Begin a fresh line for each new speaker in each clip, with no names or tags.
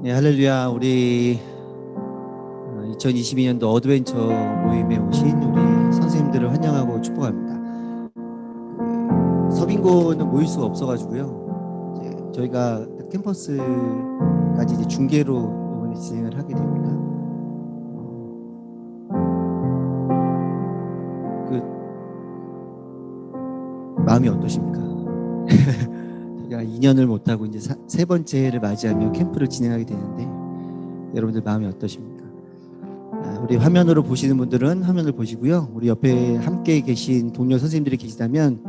네, 할렐루야. 우리 2022년도 어드벤처 모임에 오신 우리 선생님들을 환영하고 축복합니다. 서빙고는 모일 수가 없어가지고요. 이제 저희가 캠퍼스까지 이제 중계로 이번에 진행을 하게 됩니다. 그 마음이 어떠십니까? 제가 2년을 못하고 이제 세 번째 해를 맞이하며 캠프를 진행하게 되는데 여러분들 마음이 어떠십니까? 우리 화면으로 보시는 분들은 화면을 보시고요. 우리 옆에 함께 계신 동료 선생님들이 계시다면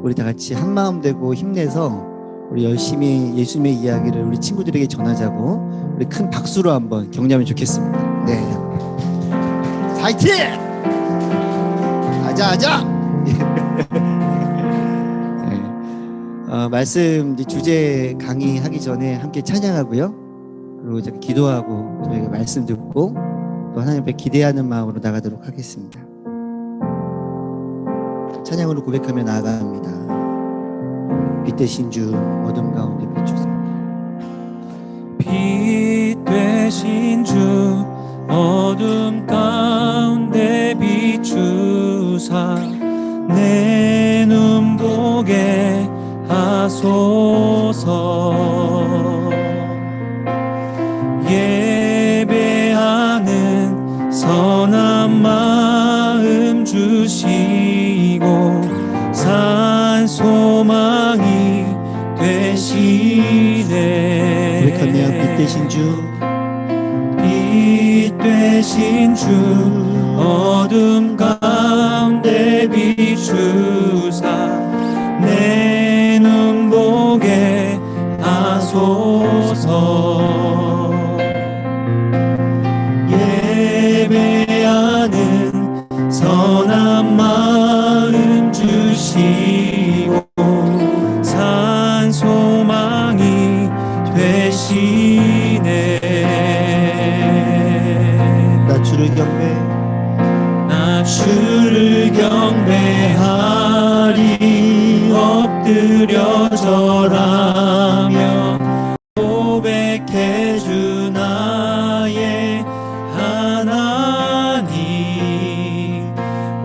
우리 다 같이 한마음 되고 힘내서 우리 열심히 예수님의 이야기를 우리 친구들에게 전하자고 우리 큰 박수로 한번 격려하면 좋겠습니다. 네, 파이팅! 아자! 말씀 주제 강의하기 전에 함께 찬양하고요. 그리고 저희 기도하고 저희가 말씀 듣고 또 하나님 앞에 기대하는 마음으로 나가도록 하겠습니다. 찬양으로 고백하며 나아갑니다. 빛 대신 주 어둠 가운데 비추사.
빛 되신 주 어둠 가운데 비추사 내 눈 보게 하소서. 예배하는 선한 마음 주시고 산 소망이 되시네.
고백하며 빛 대신 주
빛 되신 주 어둠 가운데 비추사 내 눈 보게 하소서. 예배하는 선한 마음 주시고 산 소망이 되시네.
나 주를
경배하리. 엎드려 절하며 고백해 주 나의 하나님.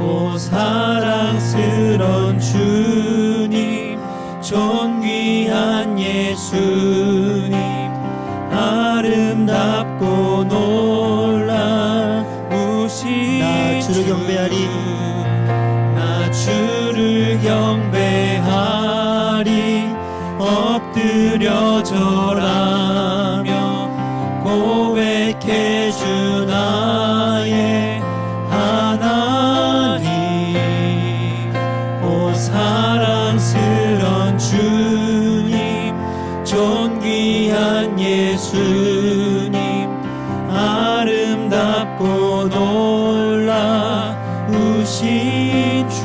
오 사랑스런 주님, 존귀한 예수님, 아름답고 놀라우신
나 주를 경배하리.
나 주를 경배하리. 엎드려 절하며 고백해 주 나의 하나님. 오 사랑스런 주님, 존귀한 예수님, 아름답고 놀라우신 주.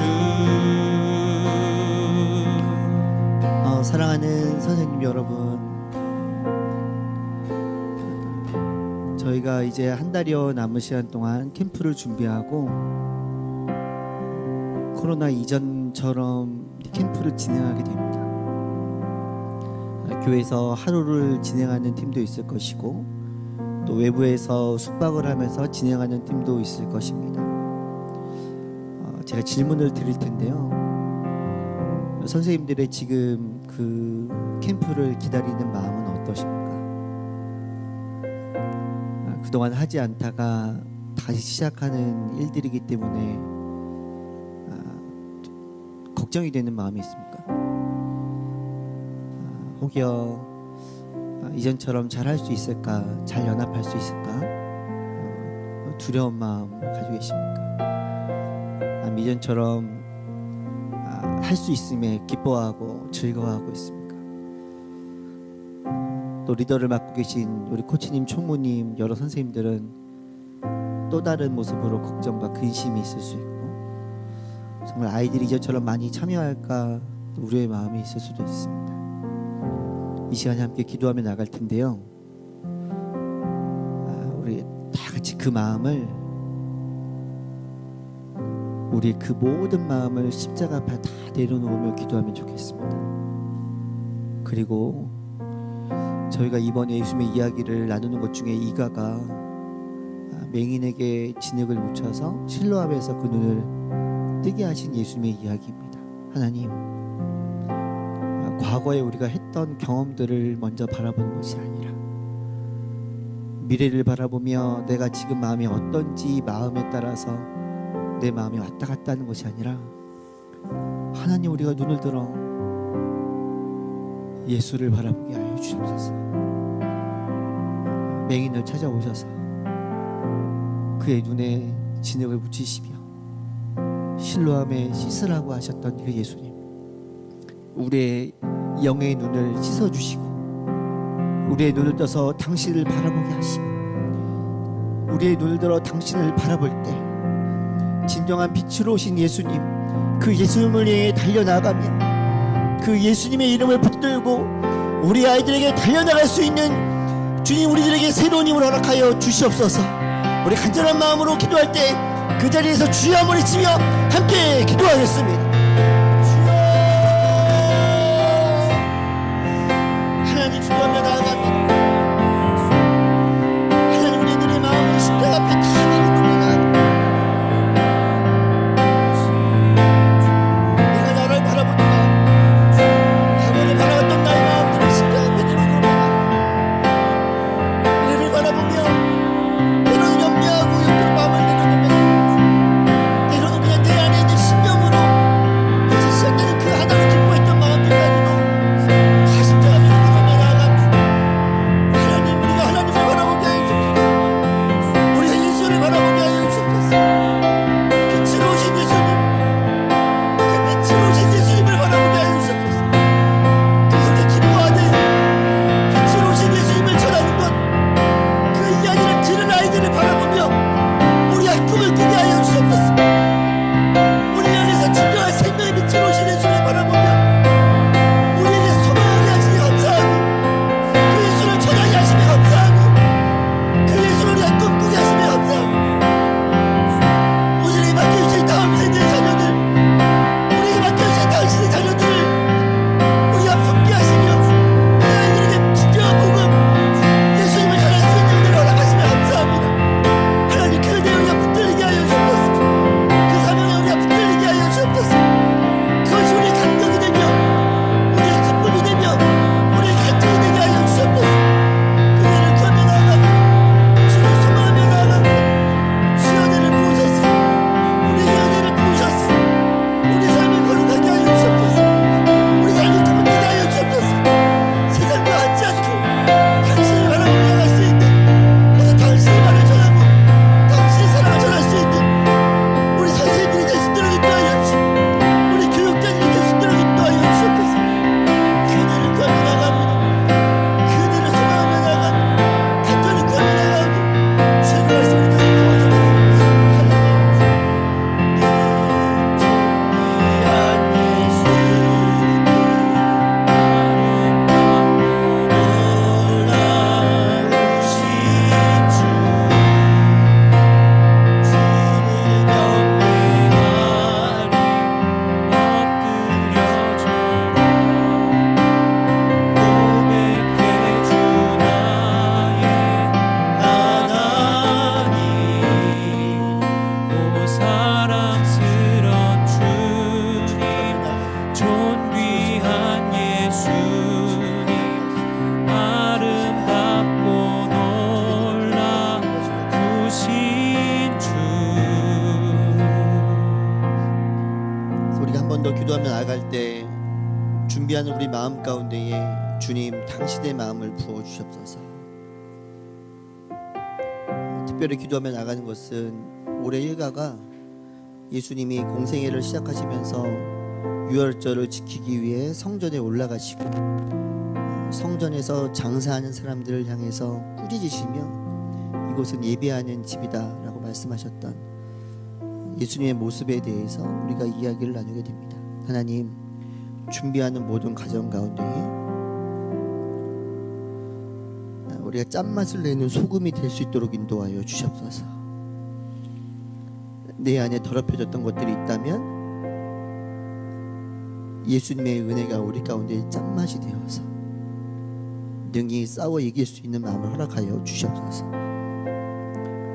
사랑하는 선생님 여러분, 저희가 이제 한 달여 남은 시간 동안 캠프를 준비하고 코로나 이전처럼 캠프를 진행하게 됩니다. 교회에서 하루를 진행하는 팀도 있을 것이고 또 외부에서 숙박을 하면서 진행하는 팀도 있을 것입니다. 제가 질문을 드릴 텐데요. 선생님들의 지금 그 캠프를 기다리는 마음은 어떠십니까? 그동안 하지 않다가 다시 시작하는 일들이기 때문에 걱정이 되는 마음이 있습니까? 혹여 이전처럼 잘 할 수 있을까? 잘 연합할 수 있을까? 두려운 마음 가지고 계십니까? 이전처럼 할 수 있음에 기뻐하고 즐거워하고 있습니까? 또 리더를 맡고 계신 우리 코치님, 총무님, 여러 선생님들은 또 다른 모습으로 걱정과 근심이 있을 수 있고 정말 아이들이 이전처럼 많이 참여할까 우려의 마음이 있을 수도 있습니다. 이 시간에 함께 기도하며 나갈 텐데요. 우리 다 같이 그 마음을, 우리 그 모든 마음을 십자가 앞에 다 내려놓으며 기도하면 좋겠습니다. 그리고 저희가 이번에 예수님의 이야기를 나누는 것 중에 이가가 맹인에게 진흙을 묻혀서 실로암에서 그 눈을 뜨게 하신 예수님의 이야기입니다. 하나님, 과거에 우리가 했던 경험들을 먼저 바라보는 것이 아니라 미래를 바라보며 내가 지금 마음이 어떤지 마음에 따라서 내 마음이 왔다 갔다 하는 것이 아니라 하나님, 우리가 눈을 들어 예수를 바라보게 하여 주옵소서. 맹인을 찾아오셔서 그의 눈에 진흙을 묻히시며 실로암에 씻으라고 하셨던 그 예수님, 우리의 영의 눈을 씻어주시고 우리의 눈을 떠서 당신을 바라보게 하시고 우리의 눈을 들어 당신을 바라볼 때 진정한 빛으로 오신 예수님, 그 예수님을 향해 달려나가며 그 예수님의 이름을 붙들고 우리 아이들에게 달려나갈 수 있는 주님, 우리들에게 새로운 힘을 허락하여 주시옵소서. 우리 간절한 마음으로 기도할 때 그 자리에서 주여 한번 외치며 함께 기도하겠습니다. 주여, 하나님, 기도하며 나아갑니다. 하나님, 우리들의 마음을 십자가 앞에 다 내려놓습니다. 내가 나를 바라보는 마음, 과거를 바라봤던 나의 마음들을 십자가 앞에 내려놓습니다. 미래를 바라보며 때로는 염려하고 옆에 마음을 내려놓으며 때로는 그냥 내 안에 있는 신념으로 다시 시작되는 그 하나를 기뻐했던 마음들까지도 다 십자가 앞에 내려놓으며 나아갑니다. 하나님, 우리가 하나님을 바라보게 하여 주옵소서. 우리가 예수를 바라보게 하여 주옵소서. 빛으로 오신 예수님, 그 빛으로 오신 예수님을 바라보게 하여 주옵소서. 그분이 기뻐하는 빛으로 오신 예수님을 전하는 것, 그 이야기를 들은 아이들을 바라보며 우리의 꿈을 꾸게 하여 주옵소서. 우리 안에서 진정한 생명의 빛으로 오신 예수를 바라보며 우리에게 소망하게 하시니 감사하고 그 예수를 전하게 하시며 감사하고 그 예수를 우리가 꿈꾸게 하시며 감사하고 우리에게 맡겨주신 다음 세대의 자녀들, 우리에게 맡겨주신 당신의 자녀들을 우리가 품게 하시며 그 아이들에게 진정한 복음, 예수님을 전할 수 있는 은혜를 허락하시며 감사합니다. 하나님, 그 은혜에 우리가 붙들리게 하여 주옵소서. 그 사명에 우리가 붙들리게 하여 주옵소서. 그것이 우리의 감격이 되며 우리의 기쁨이 되며 우리의 간증이 되게 하여 주옵소서. 그 은혜를 구하며 나아갑니다. 주를 소망하며 나아갑니다. 주의 은혜를 부으소서. 우리에게 은혜를 부으셔서 우리 삶이 거룩하게 하여 주옵소서. 우리 삶이 기쁘게 하여 주옵소서. 세상과 같지 않고 당신을 바라보며 나갈 수 있는, 그래서 당신의 말을 전하고 당신의 사랑을 전할 수 있는 우리 선생님들이 될 수 있도록 인도하여 주시고 우리 교육자들이 될 수 있도록 인도하여 주옵소서. 그 은혜를 구하며 나갑니다. 그 은혜를 소망하며 나갑니다. 간절히 구하며 나가고 주의 말씀을 다 부어주옵소서. 우리가 한 번 더 기도하며 나아갈 때 준비하는 우리 마음 가운데에 주님, 당신의 마음을 부어 주시옵소서. 특별히 기도하며 나가는 것은 올해 일가가 예수님이 공생애를 시작하시면서 유월절을 지키기 위해 성전에 올라가시고 성전에서 장사하는 사람들을 향해서 꾸짖으시며 이곳은 예배하는 집이다라고 말씀하셨던 예수님의 모습에 대해서 우리가 이야기를 나누게 됩니다. 하나님, 준비하는 모든 가정 가운데에 우리가 짠맛을 내는 소금이 될 수 있도록 인도하여 주시옵소서. 내 안에 더럽혀졌던 것들이 있다면 예수님의 은혜가 우리 가운데 짠맛이 되어서 능히 싸워 이길 수 있는 마음을 허락하여 주시옵소서.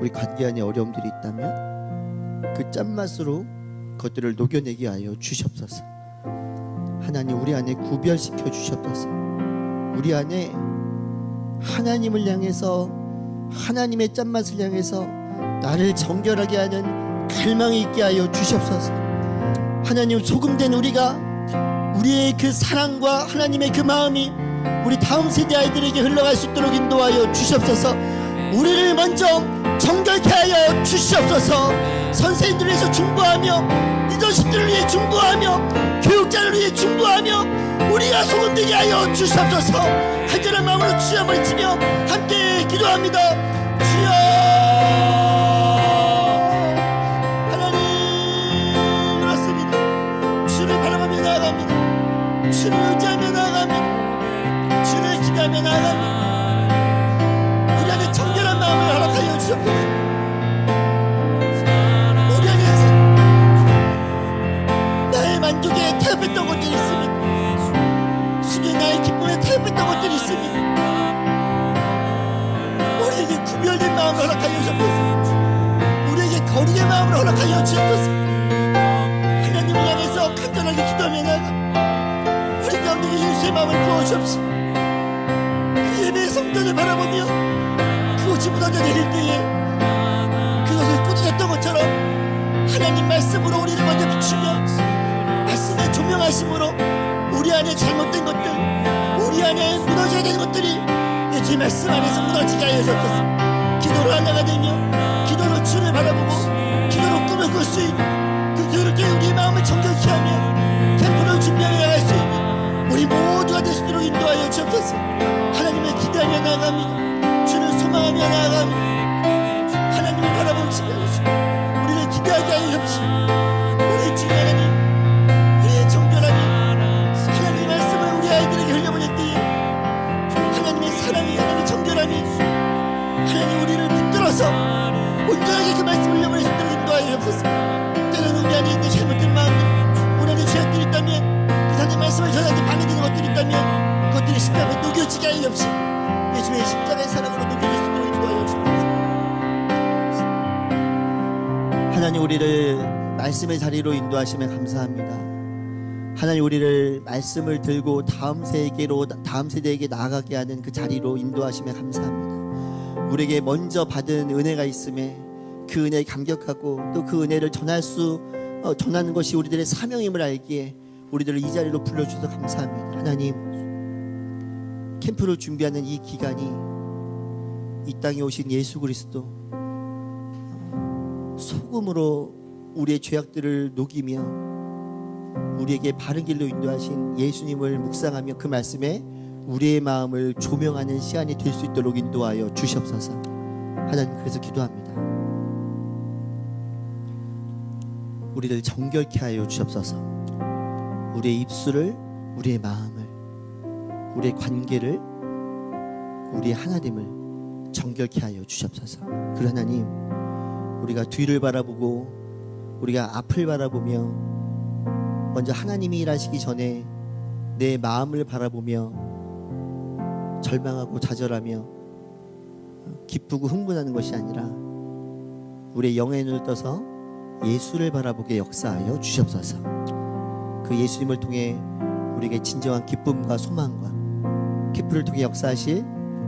우리 관계 안에 어려움들이 있다면 그 짠맛으로 그것들을 녹여내게 하여 주시옵소서. 하나님, 우리 안에 구별시켜 주시옵소서. 우리 안에 하나님을 향해서, 하나님의 짠맛을 향해서 나를 정결하게 하는 갈망이 있게 하여 주시옵소서. 하나님, 소금된 우리의 그 사랑과 하나님의 그 마음이 우리 다음 세대 아이들에게 흘러갈 수 있도록 인도하여 주시옵소서. 우리를 먼저 정결케 하여 주시옵소서. 선생님들을 위해서 중보하며, 리더십들을 위해 중보하며, 교육자를 위해 중보하며 우리가 소금되게 하여 주시옵소서. 간절한 마음으로 주여 한번 외치며 함께 기도합니다. 주여, 하나님, 그렇습니다. 주를 바라보며 나아갑니다. 주를 의지하며 나아갑니다. 주를 기대하며 나아갑니다. 우리 안에 정결한 마음을 허락하여 주시옵소서. 우리 안에서 나의 만족에 타협했던 것들이 있습니다. 수고의 나의 기쁨에 타협했던 것들이 있습니다. 우리에게 구별된 마음을 허락하여 주시옵소서. 우리에게 거룩의 마음을 허락하여 주시옵소서. 하나님을 향해서 간절하게 기도하며 나아가 우리 가운데 예수의 마음을 부어주옵시고, 그 예배의 성전을 바라보며 그것이 무너져 내릴 때에 그것을 꾸짖었던 것처럼 하나님 말씀으로 우리를 먼저 비추며 말씀의 조명하심으로 우리 안에 잘못된 것들, 우리 안에 무너져야 되는 것들이 예수의 말씀 안에서 무너지게 하여 주옵소서. 기도로 하나가 되며 기도로 주를 바라보고 기도로 꿈을 꿀 수 있는 그 기도를 통해 우리의 마음을 정결케 하며 캠프를 준비하며 나갈 수 있는 우리 모두가 될 수 있도록 인도하여 주옵소서. 하나님을 기대하며 나아갑니다. 주를 소망하며 나아갑니다. 하나님을 바라보시며 우리를 기대하게 하여 주옵시고, 우리 주 하나님, 우리의 정결함이 하나님의 말씀을 우리 아이들에게 흘려보낼 때에 하나님의 사랑이, 하나님의 정결함이 하나님 우리를 붙들어서 온전하게 그 말씀을 흘려보낼 수 있도록 인도하여 주옵소서. 때로는 우리 안에 있는 잘못된 마음들, 우리 안에 죄악들이 있다면, 그 하나님의 말씀을 저희한테 방해되는 것들이 있다면 그것들이 십자가에 녹여지게 하여 주옵시고, 예수의 십자가의 사랑으로 녹여질 수 있도록 인도하여 주옵소서. 하나님, 우리를 말씀의 자리로 인도하시면 감사합니다. 하나님, 우리를 말씀을 들고 다음 세대에게 나아가게 하는 그 자리로 인도하시면 감사합니다. 우리에게 먼저 받은 은혜가 있음에 그 은혜에 감격하고 또 그 은혜를 전하는 것이 우리들의 사명임을 알기에 우리들을 이 자리로 불러주셔서 감사합니다. 하나님, 캠프를 준비하는 이 기간이 이 땅에 오신 예수 그리스도 소금으로 우리의 죄악들을 녹이며 우리에게 바른 길로 인도하신 예수님을 묵상하며 그 말씀에 우리의 마음을 조명하는 시간이 될 수 있도록 인도하여 주시옵소서. 하나님, 그래서 기도합니다. 우리를 정결케 하여 주시옵소서. 우리의 입술을, 우리의 마음을, 우리의 관계를, 우리의 하나됨을 정결케 하여 주시옵소서. 그 하나님, 우리가 뒤를 바라보고 우리가 앞을 바라보며 먼저 하나님이 일하시기 전에 내 마음을 바라보며 절망하고 좌절하며 기쁘고 흥분하는 것이 아니라 우리의 영의 눈을 떠서 예수를 바라보게 역사하여 주시옵소서. 그 예수님을 통해 우리에게 진정한 기쁨과 소망과 기쁨을 통해 역사하실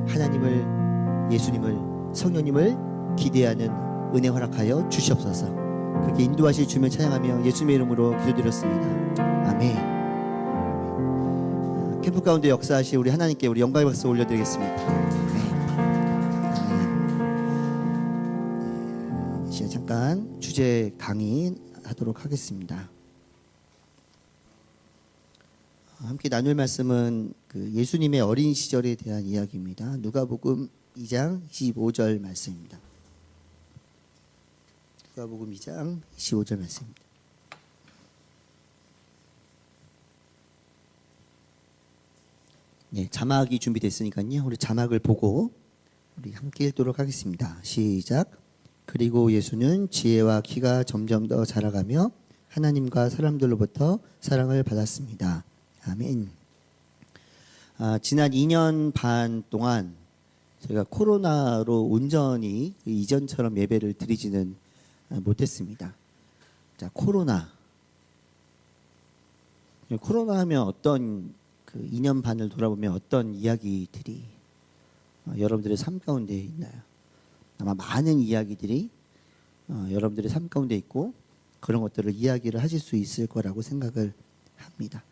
하나님을, 예수님을, 성령님을 기대하는 은혜 허락하여 주시옵소서. 그렇게 인도하실 주님을 찬양하며 예수님의 이름으로 기도드렸습니다. 아멘. 캠프 가운데 역사하실 우리 하나님께 우리 영광의 박수 올려드리겠습니다. 이 시간 잠깐 주제 강의하도록 하겠습니다. 함께 나눌 말씀은 그 예수님의 어린 시절에 대한 이야기입니다. 누가복음 2장 25절 말씀입니다. 누가복음 2장 25절 말씀입니다. 네, 자막이 준비됐으니까요. 우리 자막을 보고 우리 함께 읽도록 하겠습니다. 시작. 그리고 예수는 지혜와 키가 점점 더 자라가며 하나님과 사람들로부터 사랑을 받았습니다. 아멘. 지난 2년 반 동안 저희가 코로나로 온전히 그 이전처럼 예배를 드리지는 못했습니다. 자, 코로나 하면 어떤 그 2년 반을 돌아보면 어떤 이야기들이 여러분들의 삶 가운데 있나요? 아마 많은 이야기들이 여러분들의 삶 가운데 있고 그런 것들을 이야기를 하실 수 있을 거라고 생각을 합니다.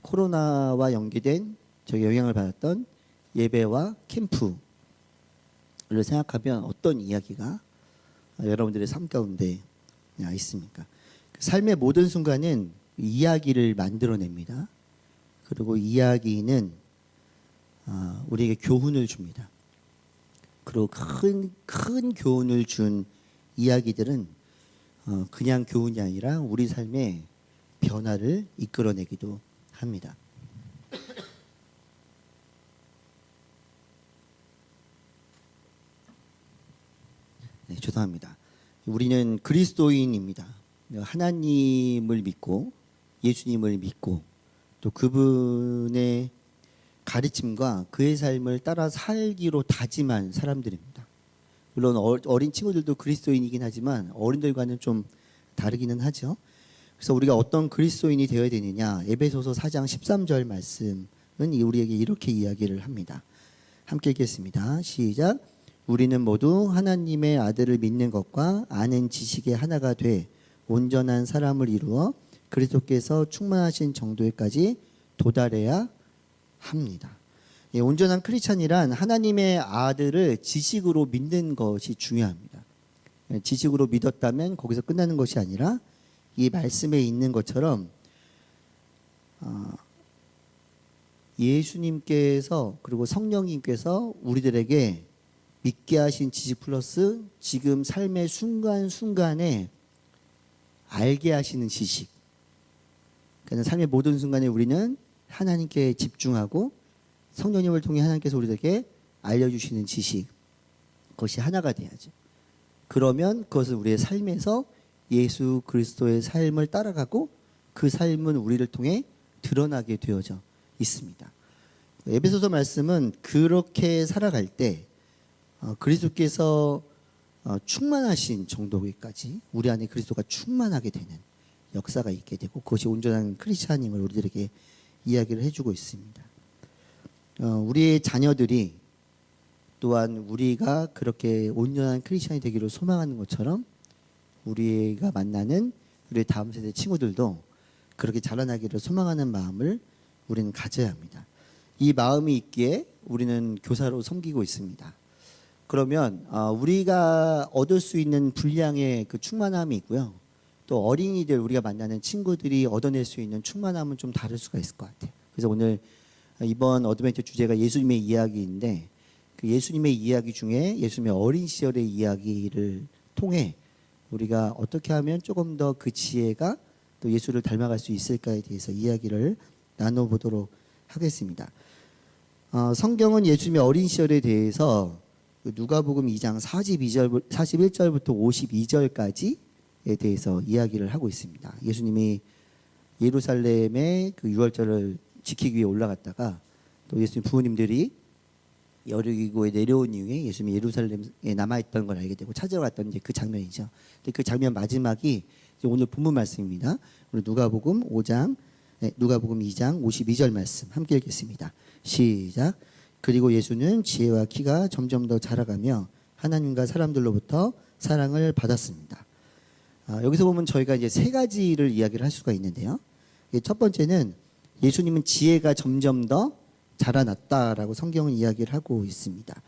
코로나와 연계된 저희 영향을 받았던 예배와 캠프를 생각하면 어떤 이야기가 여러분들의 삶 가운데 있습니까? 삶의 모든 순간은 이야기를 만들어냅니다. 그리고 이야기는 우리에게 교훈을 줍니다. 그리고 큰 교훈을 준 이야기들은 그냥 교훈이 아니라 우리 삶의 변화를 이끌어내기도 합니다. 네, 죄송합니다. 우리는 그리스도인입니다. 하나님을 믿고 예수님을 믿고 또 그분의 가르침과 그의 삶을 따라 살기로 다짐한 사람들입니다. 물론 어린 친구들도 그리스도인이긴 하지만 어른들과는 좀 다르기는 하죠. 그래서 우리가 어떤 그리스도인이 되어야 되느냐, 에베소서 4장 13절 말씀은 우리에게 이렇게 이야기를 합니다. 함께 읽겠습니다. 시작. 우리는 모두 하나님의 아들을 믿는 것과 아는 지식의 하나가 돼 온전한 사람을 이루어 그리스도께서 충만하신 정도에까지 도달해야 합니다. 예, 온전한 크리스찬이란 하나님의 아들을 지식으로 믿는 것이 중요합니다. 예, 지식으로 믿었다면 거기서 끝나는 것이 아니라 이 말씀에 있는 것처럼 예수님께서 그리고 성령님께서 우리들에게 믿게 하신 지식 플러스 지금 삶의 순간순간에 알게 하시는 지식. 그러니까 삶의 모든 순간에 우리는 하나님께 집중하고 성령님을 통해 하나님께서 우리에게 알려주시는 지식, 그것이 하나가 돼야죠. 그러면 그것은 우리의 삶에서 예수 그리스도의 삶을 따라가고 그 삶은 우리를 통해 드러나게 되어져 있습니다. 에베소서 말씀은 그렇게 살아갈 때 그리스도께서 충만하신 정도까지 우리 안에 그리스도가 충만하게 되는 역사가 있게 되고 그것이 온전한 크리스찬임을 우리들에게 이야기를 해주고 있습니다. 우리의 자녀들이 또한 우리가 그렇게 온전한 크리스찬이 되기를 소망하는 것처럼 우리가 만나는 우리의 다음 세대 친구들도 그렇게 자라나기를 소망하는 마음을 우리는 가져야 합니다. 이 마음이 있기에 우리는 교사로 섬기고 있습니다. 그러면 우리가 얻을 수 있는 분량의 그 충만함이 있고요. 또 어린이들 우리가 만나는 친구들이 얻어낼 수 있는 충만함은 좀 다를 수가 있을 것 같아요. 그래서 오늘 이번 어드벤처 주제가 예수님의 이야기인데 그 예수님의 이야기 중에 예수님의 어린 시절의 이야기를 통해 우리가 어떻게 하면 조금 더 그 지혜가 또 예수를 닮아갈 수 있을까에 대해서 이야기를 나눠보도록 하겠습니다. 성경은 예수님의 어린 시절에 대해서 누가복음 2장 41절부터 52절까지에 대해서 이야기를 하고 있습니다. 예수님이 예루살렘의 그 유월절을 지키기 위해 올라갔다가 또 예수님 부모님들이 여리고에 내려온 이후에 예수님이 예루살렘에 남아있던 걸 알게 되고 찾으러 갔던 이제 그 장면이죠. 근데 그 장면 마지막이 오늘 본문 말씀입니다. 우리 누가복음 2장 52절 말씀 함께 읽겠습니다. 시작. 그리고 예수는 지혜와 키가 점점 더 자라가며 하나님과 사람들로부터 사랑을 받았습니다. 여기서 보면 저희가 이제 세 가지를 이야기를 할 수가 있는데요. 첫 번째는 예수님은 지혜가 점점 더 자라났다라고 성경은 이야기를 하고 있습니다.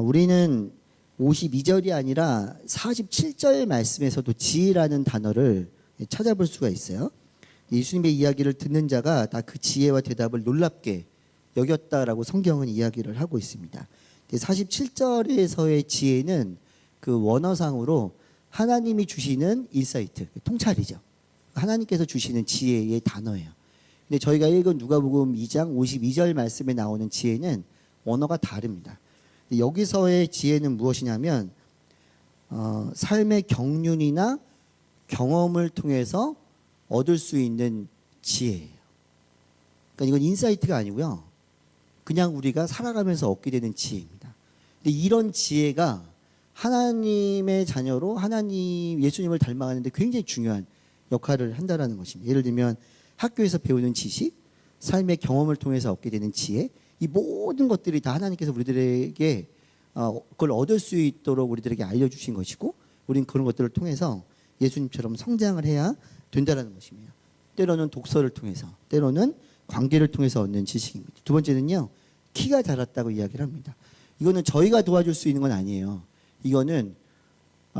우리는 52절이 아니라 47절 말씀에서도 지혜라는 단어를 찾아볼 수가 있어요. 예수님의 이야기를 듣는 자가 다 그 지혜와 대답을 놀랍게 여겼다라고 성경은 이야기를 하고 있습니다. 47절에서의 지혜는 그 원어상으로 하나님이 주시는 인사이트, 통찰이죠. 하나님께서 주시는 지혜의 단어예요. 근데 저희가 읽은 누가복음 2장 52절 말씀에 나오는 지혜는 언어가 다릅니다. 여기서의 지혜는 무엇이냐면 삶의 경륜이나 경험을 통해서 얻을 수 있는 지혜예요. 그러니까 이건 인사이트가 아니고요. 그냥 우리가 살아가면서 얻게 되는 지혜입니다. 근데 이런 지혜가 하나님의 자녀로 하나님 예수님을 닮아가는데 굉장히 중요한 역할을 한다라는 것입니다. 예를 들면 학교에서 배우는 지식, 삶의 경험을 통해서 얻게 되는 지혜, 이 모든 것들이 다 하나님께서 우리들에게 그걸 얻을 수 있도록 우리들에게 알려주신 것이고, 우리는 그런 것들을 통해서 예수님처럼 성장을 해야 된다는 것입니다. 때로는 독서를 통해서, 때로는 관계를 통해서 얻는 지식입니다. 두 번째는요, 키가 자랐다고 이야기를 합니다. 이거는 저희가 도와줄 수 있는 건 아니에요. 이거는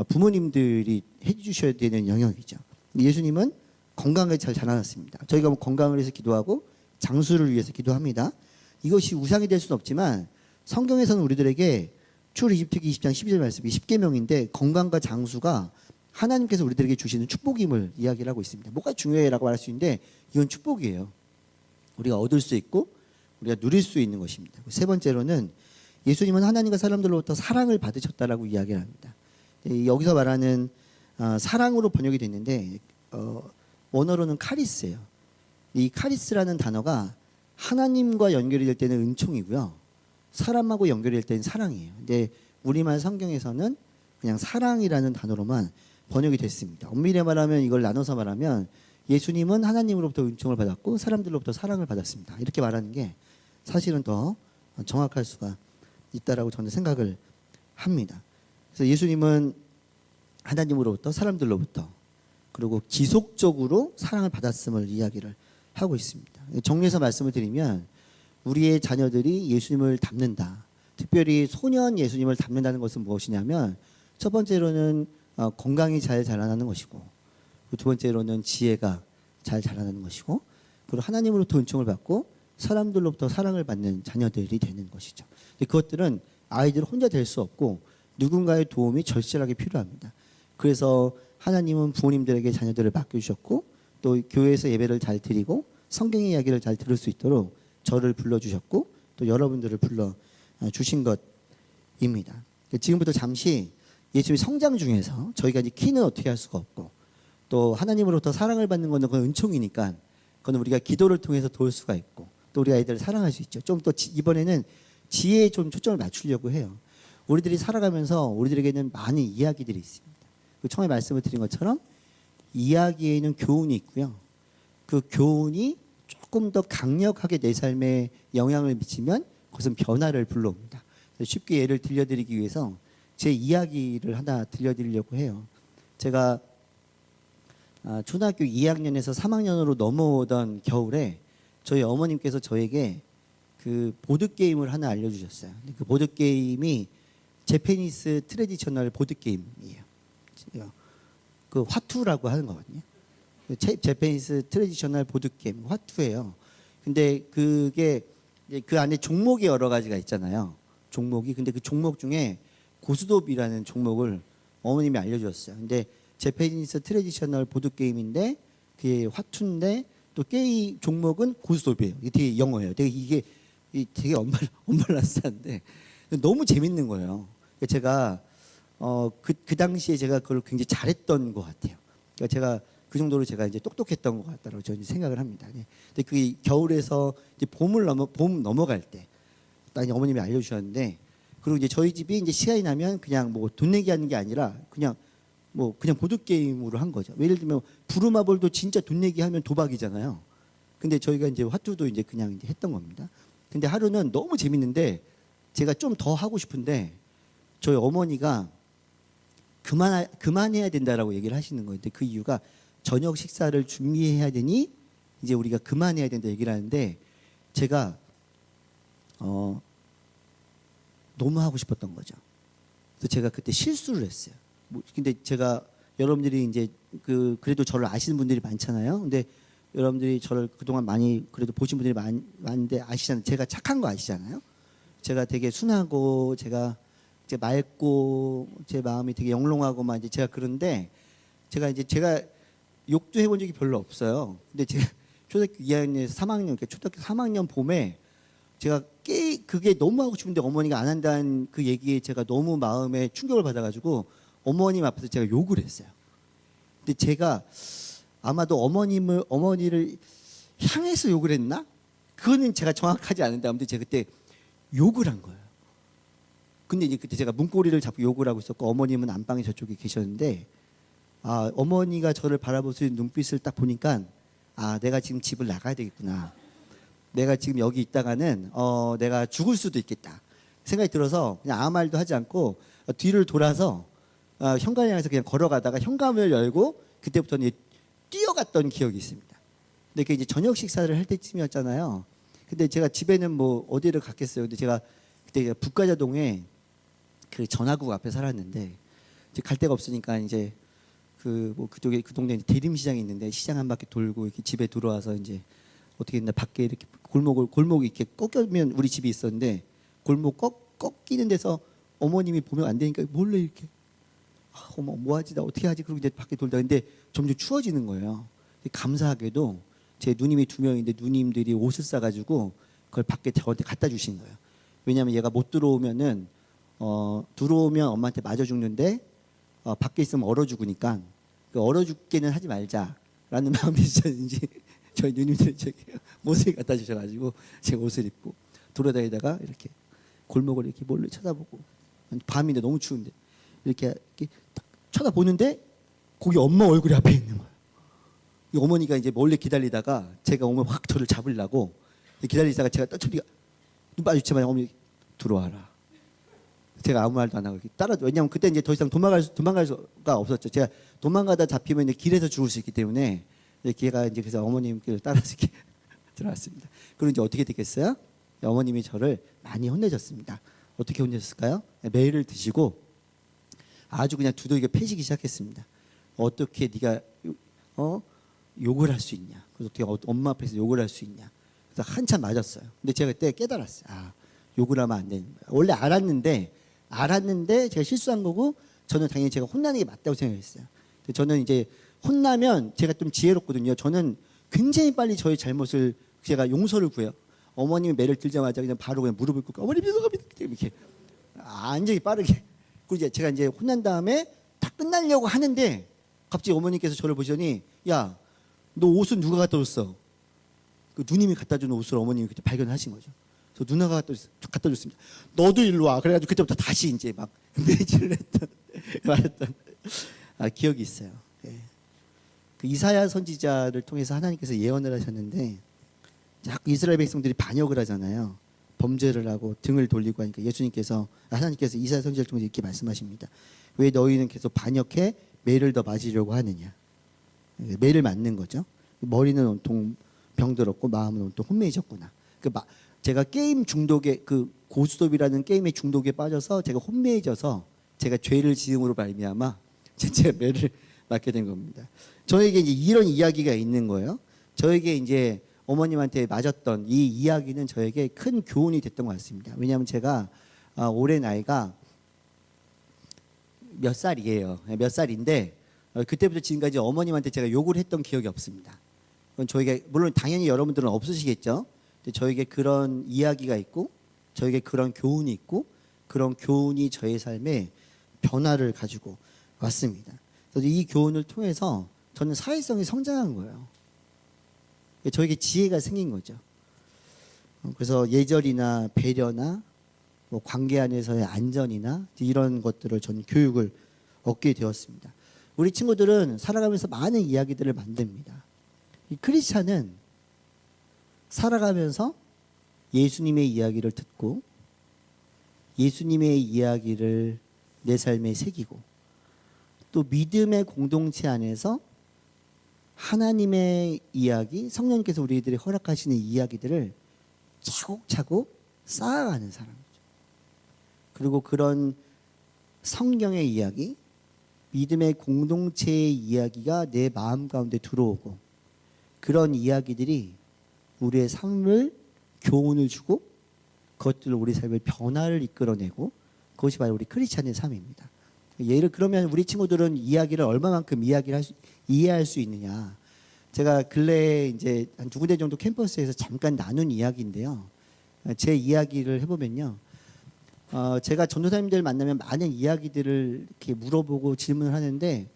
부모님들이 해주셔야 되는 영역이죠. 예수님은 건강하게 잘 자라났습니다. 저희가 건강을 위해서 기도하고 장수를 위해서 기도합니다. 이것이 우상이 될 수는 없지만 성경에서는 우리들에게 출애굽기 20장 12절 말씀이 10계명인데 건강과 장수가 하나님께서 우리들에게 주시는 축복임을 이야기를 하고 있습니다. 뭐가 중요해라고 말할 수 있는데 이건 축복이에요. 우리가 얻을 수 있고 우리가 누릴 수 있는 것입니다. 세 번째로는 예수님은 하나님과 사람들로부터 사랑을 받으셨다라고 이야기를 합니다. 여기서 말하는 사랑으로 번역이 됐는데 원어로는 카리스예요. 이 카리스라는 단어가 하나님과 연결이 될 때는 은총이고요, 사람하고 연결이 될 때는 사랑이에요. 근데 우리말 성경에서는 그냥 사랑이라는 단어로만 번역이 됐습니다. 엄밀히 말하면, 이걸 나눠서 말하면 예수님은 하나님으로부터 은총을 받았고 사람들로부터 사랑을 받았습니다. 이렇게 말하는 게 사실은 더 정확할 수가 있다라고 저는 생각을 합니다. 그래서 예수님은 하나님으로부터, 사람들로부터, 그리고 지속적으로 사랑을 받았음을 이야기를 하고 있습니다. 정리해서 말씀을 드리면 우리의 자녀들이 예수님을 닮는다, 특별히 소년 예수님을 닮는다는 것은 무엇이냐면, 첫 번째로는 건강이 잘 자라나는 것이고, 두 번째로는 지혜가 잘 자라나는 것이고, 그리고 하나님으로부터 은총을 받고 사람들로부터 사랑을 받는 자녀들이 되는 것이죠. 그것들은 아이들 혼자 될 수 없고 누군가의 도움이 절실하게 필요합니다. 그래서 하나님은 부모님들에게 자녀들을 맡겨주셨고, 또 교회에서 예배를 잘 드리고 성경의 이야기를 잘 들을 수 있도록 저를 불러주셨고, 또 여러분들을 불러주신 것입니다. 지금부터 잠시 예수님의 성장 중에서 저희가 이제 키는 어떻게 할 수가 없고, 또 하나님으로부터 사랑을 받는 것은 그건 은총이니까 그건 우리가 기도를 통해서 도울 수가 있고, 또 우리 아이들을 사랑할 수 있죠. 좀 더 이번에는 지혜에 좀 초점을 맞추려고 해요. 우리들이 살아가면서 우리들에게는 많은 이야기들이 있습니다. 처음에 말씀을 드린 것처럼 이야기에는 교훈이 있고요, 그 교훈이 조금 더 강력하게 내 삶에 영향을 미치면 그것은 변화를 불러옵니다. 쉽게 예를 들려드리기 위해서 제 이야기를 하나 들려드리려고 해요. 제가 초등학교 2학년에서 3학년으로 넘어오던 겨울에 저희 어머님께서 저에게 그 보드게임을 하나 알려주셨어요. 그 보드게임이 재패니스 트레디셔널 보드게임이에요. 그 화투라고 하는 거거든요. 재패니스 트레디셔널 보드게임, 화투예요. 근데 그게 그 안에 종목이 여러 가지가 있잖아요. 종목이. 근데 그 종목 중에 고스톱이라는 종목을 어머님이 알려주셨어요. 근데 재패니스 트레디셔널 보드게임인데 그게 화투인데 또 게임 종목은 고스톱이에요. 이게 되게 영어예요. 이게 되게 언밸런스한데 너무 재밌는 거예요. 제가 그 당시에 제가 그걸 굉장히 잘했던 것 같아요. 그러니까 제가 그 정도로 제가 이제 똑똑했던 것 같다고 저는 생각을 합니다. 근데 그 겨울에서 이제 봄 넘어갈 때 딱 어머님이 알려주셨는데, 그리고 이제 저희 집이 이제 시간이 나면 그냥 뭐 돈 내기 하는 게 아니라 그냥 보드 게임으로 한 거죠. 예를 들면 부루마블도 진짜 돈 내기 하면 도박이잖아요. 근데 저희가 이제 화투도 이제 그냥 이제 했던 겁니다. 근데 하루는 너무 재밌는데 제가 좀 더 하고 싶은데 저희 어머니가 그만해야 된다라고 얘기를 하시는 거예요. 근데 그 이유가 저녁 식사를 준비해야 되니 이제 우리가 그만해야 된다 얘기를 하는데, 제가 너무 하고 싶었던 거죠. 그래서 제가 그때 실수를 했어요. 근데 제가, 여러분들이 이제 그래도 저를 아시는 분들이 많잖아요. 근데 여러분들이 저를 그동안 많이 그래도 보신 분들이 많은데 아시잖아요. 제가 착한 거 아시잖아요. 제가 되게 순하고 제가 이제 맑고 제 마음이 되게 영롱하고만 이제 제가 그런데 제가 욕도 해본 적이 별로 없어요. 근데 제가 초등학교 2학년에서 3학년, 그러니까 초등학교 3학년 봄에 제가 그게 너무 하고 싶은데 어머니가 안 한다는 그 얘기에 제가 너무 마음에 충격을 받아가지고 어머님 앞에서 제가 욕을 했어요. 근데 제가 아마도 어머니를 향해서 욕을 했나? 그거는 제가 정확하지 않은데 아무튼 제가 그때 욕을 한 거예요. 근데 이제 그때 제가 문고리를 잡고 욕을 하고 있었고 어머님은 안방에 저쪽에 계셨는데 어머니가 저를 바라보시는 눈빛을 딱 보니까 내가 지금 집을 나가야 되겠구나. 내가 지금 여기 있다가는 내가 죽을 수도 있겠다 생각이 들어서 그냥 아무 말도 하지 않고 뒤를 돌아서 현관을 향해서 그냥 걸어가다가 현관을 열고 그때부터는 뛰어갔던 기억이 있습니다. 근데 그게 이제 저녁 식사를 할 때쯤이었잖아요. 근데 제가 집에는 뭐 어디를 갔겠어요. 근데 제가 그때 북가자동에 그 전화국 앞에 살았는데 이제 갈 데가 없으니까 이제 그쪽에 그 동네 대림시장이 있는데 시장 한 바퀴 돌고 이렇게 집에 들어와서 이제 어떻게 했나 밖에 이렇게 골목이 이렇게 꺾이면 우리 집이 있었는데 골목 꺾이는 데서 어머님이 보면 안 되니까 몰래 이렇게 어머 뭐하지 나 어떻게 하지 그러고 이제 밖에 돌다 근데 점점 추워지는 거예요. 감사하게도 제 누님이 2명인데 누님들이 옷을 싸가지고 그걸 밖에 저한테 갖다 주신 거예요. 왜냐하면 얘가 못 들어오면은 들어오면 엄마한테 맞아 죽는데 밖에 있으면 얼어 죽으니까 얼어 죽게는 하지 말자라는 마음이 있었는지 저희 누님들이 옷을 갖다 주셔가지고 제가 옷을 입고 돌아다니다가 이렇게 골목을 이렇게 몰래 쳐다보고 밤인데 너무 추운데 이렇게 딱 쳐다보는데 거기 엄마 얼굴이 앞에 있는 거예요. 이 어머니가 이제 몰래 기다리다가 제가 오면 확 저를 잡으려고 기다리다가 제가 떠쳐리가 눈 마주치면 어머니 들어와라. 제가 아무 말도 안 하고 왜냐면 그때 이제 더 이상 도망갈 수가 없었죠. 제가 도망가다 잡히면 이제 길에서 죽을 수 있기 때문에 걔가 이제 그래서 어머님께를 따라서 이렇게 들어왔습니다. 그리고 이제 어떻게 됐겠어요? 어머님이 저를 많이 혼내셨습니다. 어떻게 혼내셨을까요? 매일을 드시고 아주 그냥 두들겨 패시기 시작했습니다. 어떻게 네가 욕을 할 수 있냐? 그래서 어떻게 엄마 앞에서 욕을 할 수 있냐? 그래서 한참 맞았어요. 근데 제가 그때 깨달았어요. 욕을 하면 안 되는 거예요. 원래 알았는데 제가 실수한 거고 저는 당연히 제가 혼나는 게 맞다고 생각했어요. 저는 이제 혼나면 제가 좀 지혜롭거든요. 저는 굉장히 빨리 저의 잘못을 제가 용서를 구해요. 어머님이 매를 들자마자 그냥 바로 그냥 무릎을 꿇고 어머니 죄송합니다 이렇게 완전히 빠르게. 그리고 이제 제가 이제 혼난 다음에 다 끝나려고 하는데 갑자기 어머니께서 저를 보시더니 야, 너 옷은 누가 갖다 줬어? 그 누님이 갖다 준 옷을 어머님이 그때 발견하신 거죠. 그래서 누나가 갖다 줬습니다. 너도 일로 와. 그래가지고 그때부터 다시 이제 막 매질을 했던 말했던 기억이 있어요. 네. 그 이사야 선지자를 통해서 하나님께서 예언을 하셨는데 자꾸 이스라엘 백성들이 반역을 하잖아요. 범죄를 하고 등을 돌리고 하니까 하나님께서 이사야 선지자를 통해서 이렇게 말씀하십니다. 왜 너희는 계속 반역해 매를 더 맞으려고 하느냐. 매를 맞는 거죠. 머리는 온통 병들었고 마음은 온통 혼미해졌구나. 제가 게임 중독에 고스톱이라는 게임의 중독에 빠져서 제가 혼미해져서 제가 죄를 지음으로 말미암아 제 매를 맞게 된 겁니다. 저에게 이제 이런 이야기가 있는 거예요. 저에게 이제 어머님한테 맞았던 이 이야기는 저에게 큰 교훈이 됐던 것 같습니다. 왜냐하면 제가 올해 나이가 몇 살이에요. 몇 살인데 그때부터 지금까지 어머님한테 제가 욕을 했던 기억이 없습니다. 그건 저에게 물론 당연히 여러분들은 없으시겠죠. 근데 저에게 그런 이야기가 있고 저에게 그런 교훈이 있고 그런 교훈이 저의 삶에 변화를 가지고 왔습니다. 그래서 이 교훈을 통해서 저는 사회성이 성장한 거예요. 저에게 지혜가 생긴 거죠. 그래서 예절이나 배려나 뭐 관계 안에서의 안전이나 이런 것들을 저는 교육을 얻게 되었습니다. 우리 친구들은 살아가면서 많은 이야기들을 만듭니다. 이 크리스찬은 살아가면서 예수님의 이야기를 듣고 예수님의 이야기를 내 삶에 새기고 또 믿음의 공동체 안에서 하나님의 이야기, 성령님께서 우리들이 허락하시는 이야기들을 차곡차곡 쌓아가는 사람이죠. 그리고 그런 성경의 이야기, 믿음의 공동체의 이야기가 내 마음 가운데 들어오고 그런 이야기들이 우리의 삶을 교훈을 주고 그것들로 우리 삶의 변화를 이끌어내고 그것이 바로 우리 크리스찬의 삶입니다. 그러면 우리 친구들은 이야기를 얼마만큼 이해할 수 있느냐. 제가 근래에 이제 한 2군데 정도 캠퍼스에서 잠깐 나눈 이야기인데요. 제 이야기를 해보면요. 제가 전도사님들 만나면 많은 이야기들을 이렇게 물어보고 질문을 하는데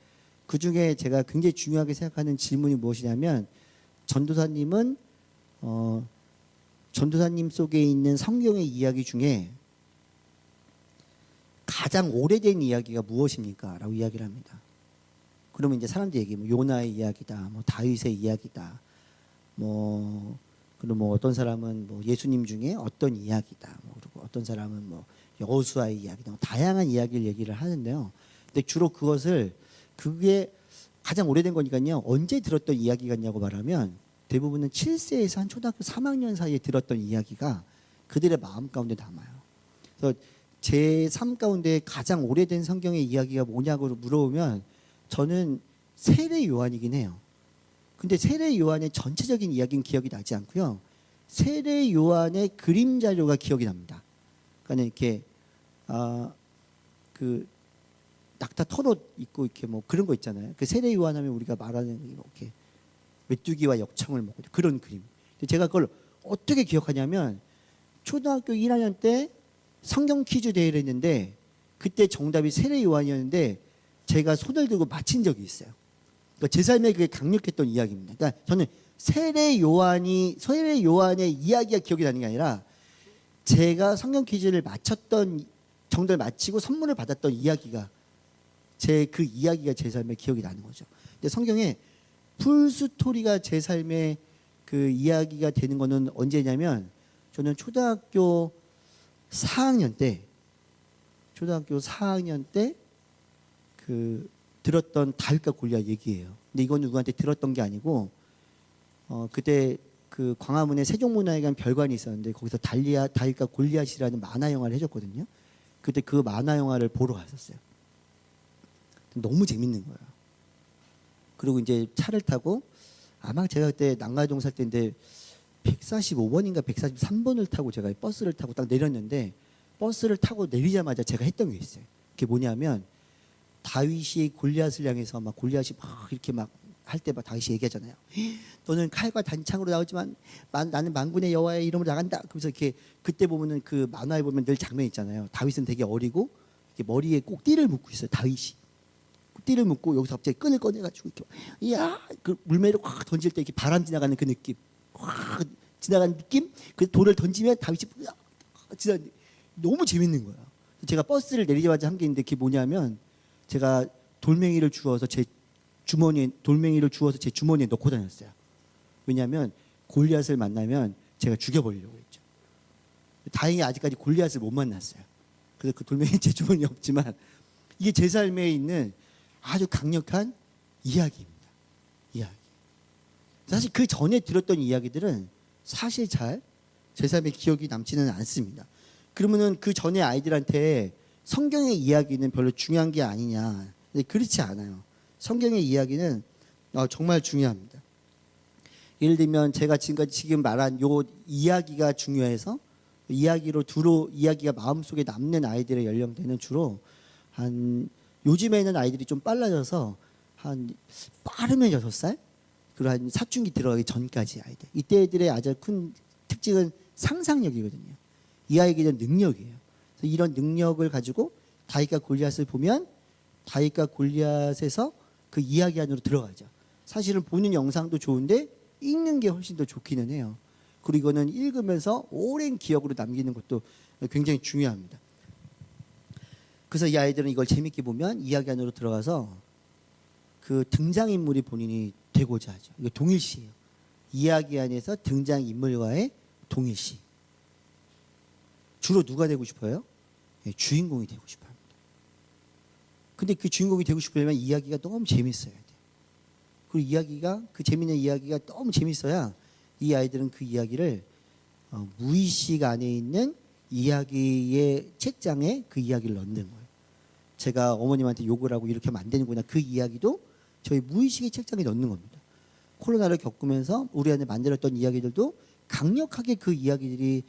그 중에 제가 굉장히 중요하게 생각하는 질문이 무엇이냐면 전도사님은 전도사님 속에 있는 성경의 이야기 중에 가장 오래된 이야기가 무엇입니까? 라고 이야기를 합니다. 그러면 이제 사람들이 얘기해, 뭐 요나의 이야기다, 뭐 다윗의 이야기다, 그리고 뭐 어떤 사람은 뭐 예수님 중에 어떤 이야기다, 뭐 그리고 어떤 사람은 뭐 여호수아의 이야기다, 뭐 다양한 이야기를 얘기를 하는데요. 근데 주로 그게 가장 오래된 거니까요. 언제 들었던 이야기 같냐고 말하면 대부분은 7세에서 한 초등학교 3학년 사이에 들었던 이야기가 그들의 마음 가운데 남아요. 그래서 제 삶 가운데 가장 오래된 성경의 이야기가 뭐냐고 물어보면 저는 세례 요한이긴 해요. 근데 세례 요한의 전체적인 이야기는 기억이 나지 않고요. 세례 요한의 그림 자료가 기억이 납니다. 그러니까 이렇게 그 낙타 털옷 입고 이렇게 뭐 그런 거 있잖아요. 그 세례 요한 하면 우리가 말하는 이렇게 메뚜기와 역청을 먹고 그런 그림. 근데 제가 그걸 어떻게 기억하냐면 초등학교 1학년 때 성경 퀴즈 대회를 했는데 그때 정답이 세례 요한이었는데 제가 손을 들고 맞힌 적이 있어요. 그러니까 제 삶에 그게 강력했던 이야기입니다. 그러니까 저는 세례 요한의 이야기가 기억이 나는 게 아니라 제가 성경 퀴즈를 맞췄던 정답을 맞히고 선물을 받았던 이야기가 그 이야기가 제 삶에 기억이 나는 거죠. 근데 성경에 풀스토리가 제 삶에 그 이야기가 되는 거는 언제냐면 저는 초등학교 4학년 때 그 들었던 다윗과 골리앗 얘기예요. 근데 이건 누구한테 들었던 게 아니고 그때 그 광화문에 세종문화회관 별관이 있었는데 거기서 다윗과 골리앗이라는 만화 영화를 해줬거든요. 그때 그 만화 영화를 보러 갔었어요. 너무 재밌는 거예요. 그리고 이제 차를 타고 아마 제가 그때 난가동 살 때인데 145번인가 143번을 타고 제가 버스를 타고 딱 내렸는데 버스를 타고 내리자마자 제가 했던 게 있어요. 그게 뭐냐면 다윗이 골리앗을 향해서 막 골리앗이 막 이렇게 막 할 때 막 다윗이 얘기하잖아요. 너는 칼과 단창으로 나오지만 나는 만군의 여호와의 이름으로 나간다. 그래서 이렇게 그때 보면은 그 만화에 보면 늘 장면 있잖아요. 다윗은 되게 어리고 이렇게 머리에 꼭 띠를 묶고 있어요. 다윗이 띠를 묶고 여기서 갑자기 끈을 꺼내가지고 이렇게 이야 그 물매를 확 던질 때 이렇게 바람 지나가는 그 느낌, 확 지나가는 느낌. 그 돌을 던지면 다윗이 진짜 너무 재밌는 거예요. 제가 버스를 내리자마자 한 게 있는데 그게 뭐냐면 제가 돌멩이를 주워서 제 주머니에 넣고 다녔어요. 왜냐하면 골리앗을 만나면 제가 죽여버리려고 했죠. 다행히 아직까지 골리앗을 못 만났어요. 그래서 그 돌멩이 제 주머니에 없지만 이게 제 삶에 있는 아주 강력한 이야기입니다. 이야기. 사실 그 전에 들었던 이야기들은 사실 잘 제 삶에 기억이 남지는 않습니다. 그러면은 그 전에 아이들한테 성경의 이야기는 별로 중요한 게 아니냐. 근데 그렇지 않아요. 성경의 이야기는 정말 중요합니다. 예를 들면 제가 지금 말한 요 이야기가 중요해서 이야기가 마음속에 남는 아이들의 연령대는 주로 요즘에는 아이들이 좀 빨라져서 빠르면 6살? 그리고 한 사춘기 들어가기 전까지 아이들. 이때 애들의 아주 큰 특징은 상상력이거든요. 이 아이에게는 능력이에요. 그래서 이런 능력을 가지고 다윗과 골리앗을 보면 다윗과 골리앗에서 그 이야기 안으로 들어가죠. 사실은 보는 영상도 좋은데 읽는 게 훨씬 더 좋기는 해요. 그리고 이거는 읽으면서 오랜 기억으로 남기는 것도 굉장히 중요합니다. 그래서 이 아이들은 이걸 재밌게 보면 이야기 안으로 들어가서 그 등장인물이 본인이 되고자 하죠. 이거 동일시예요. 이야기 안에서 등장인물과의 동일시. 주로 누가 되고 싶어요? 주인공이 되고 싶어 합니다. 근데 그 주인공이 되고 싶으려면 이야기가 너무 재밌어야 돼요. 그리고 그 재밌는 이야기가 너무 재밌어야 이 아이들은 그 이야기를 무의식 안에 있는 이야기의 책장에 그 이야기를 넣는 거예요. 제가 어머님한테 욕을 하고 이렇게 하면 안 되는구나. 그 이야기도 저희 무의식의 책장에 넣는 겁니다. 코로나를 겪으면서 우리 안에 만들었던 이야기들도 강력하게 그 이야기들이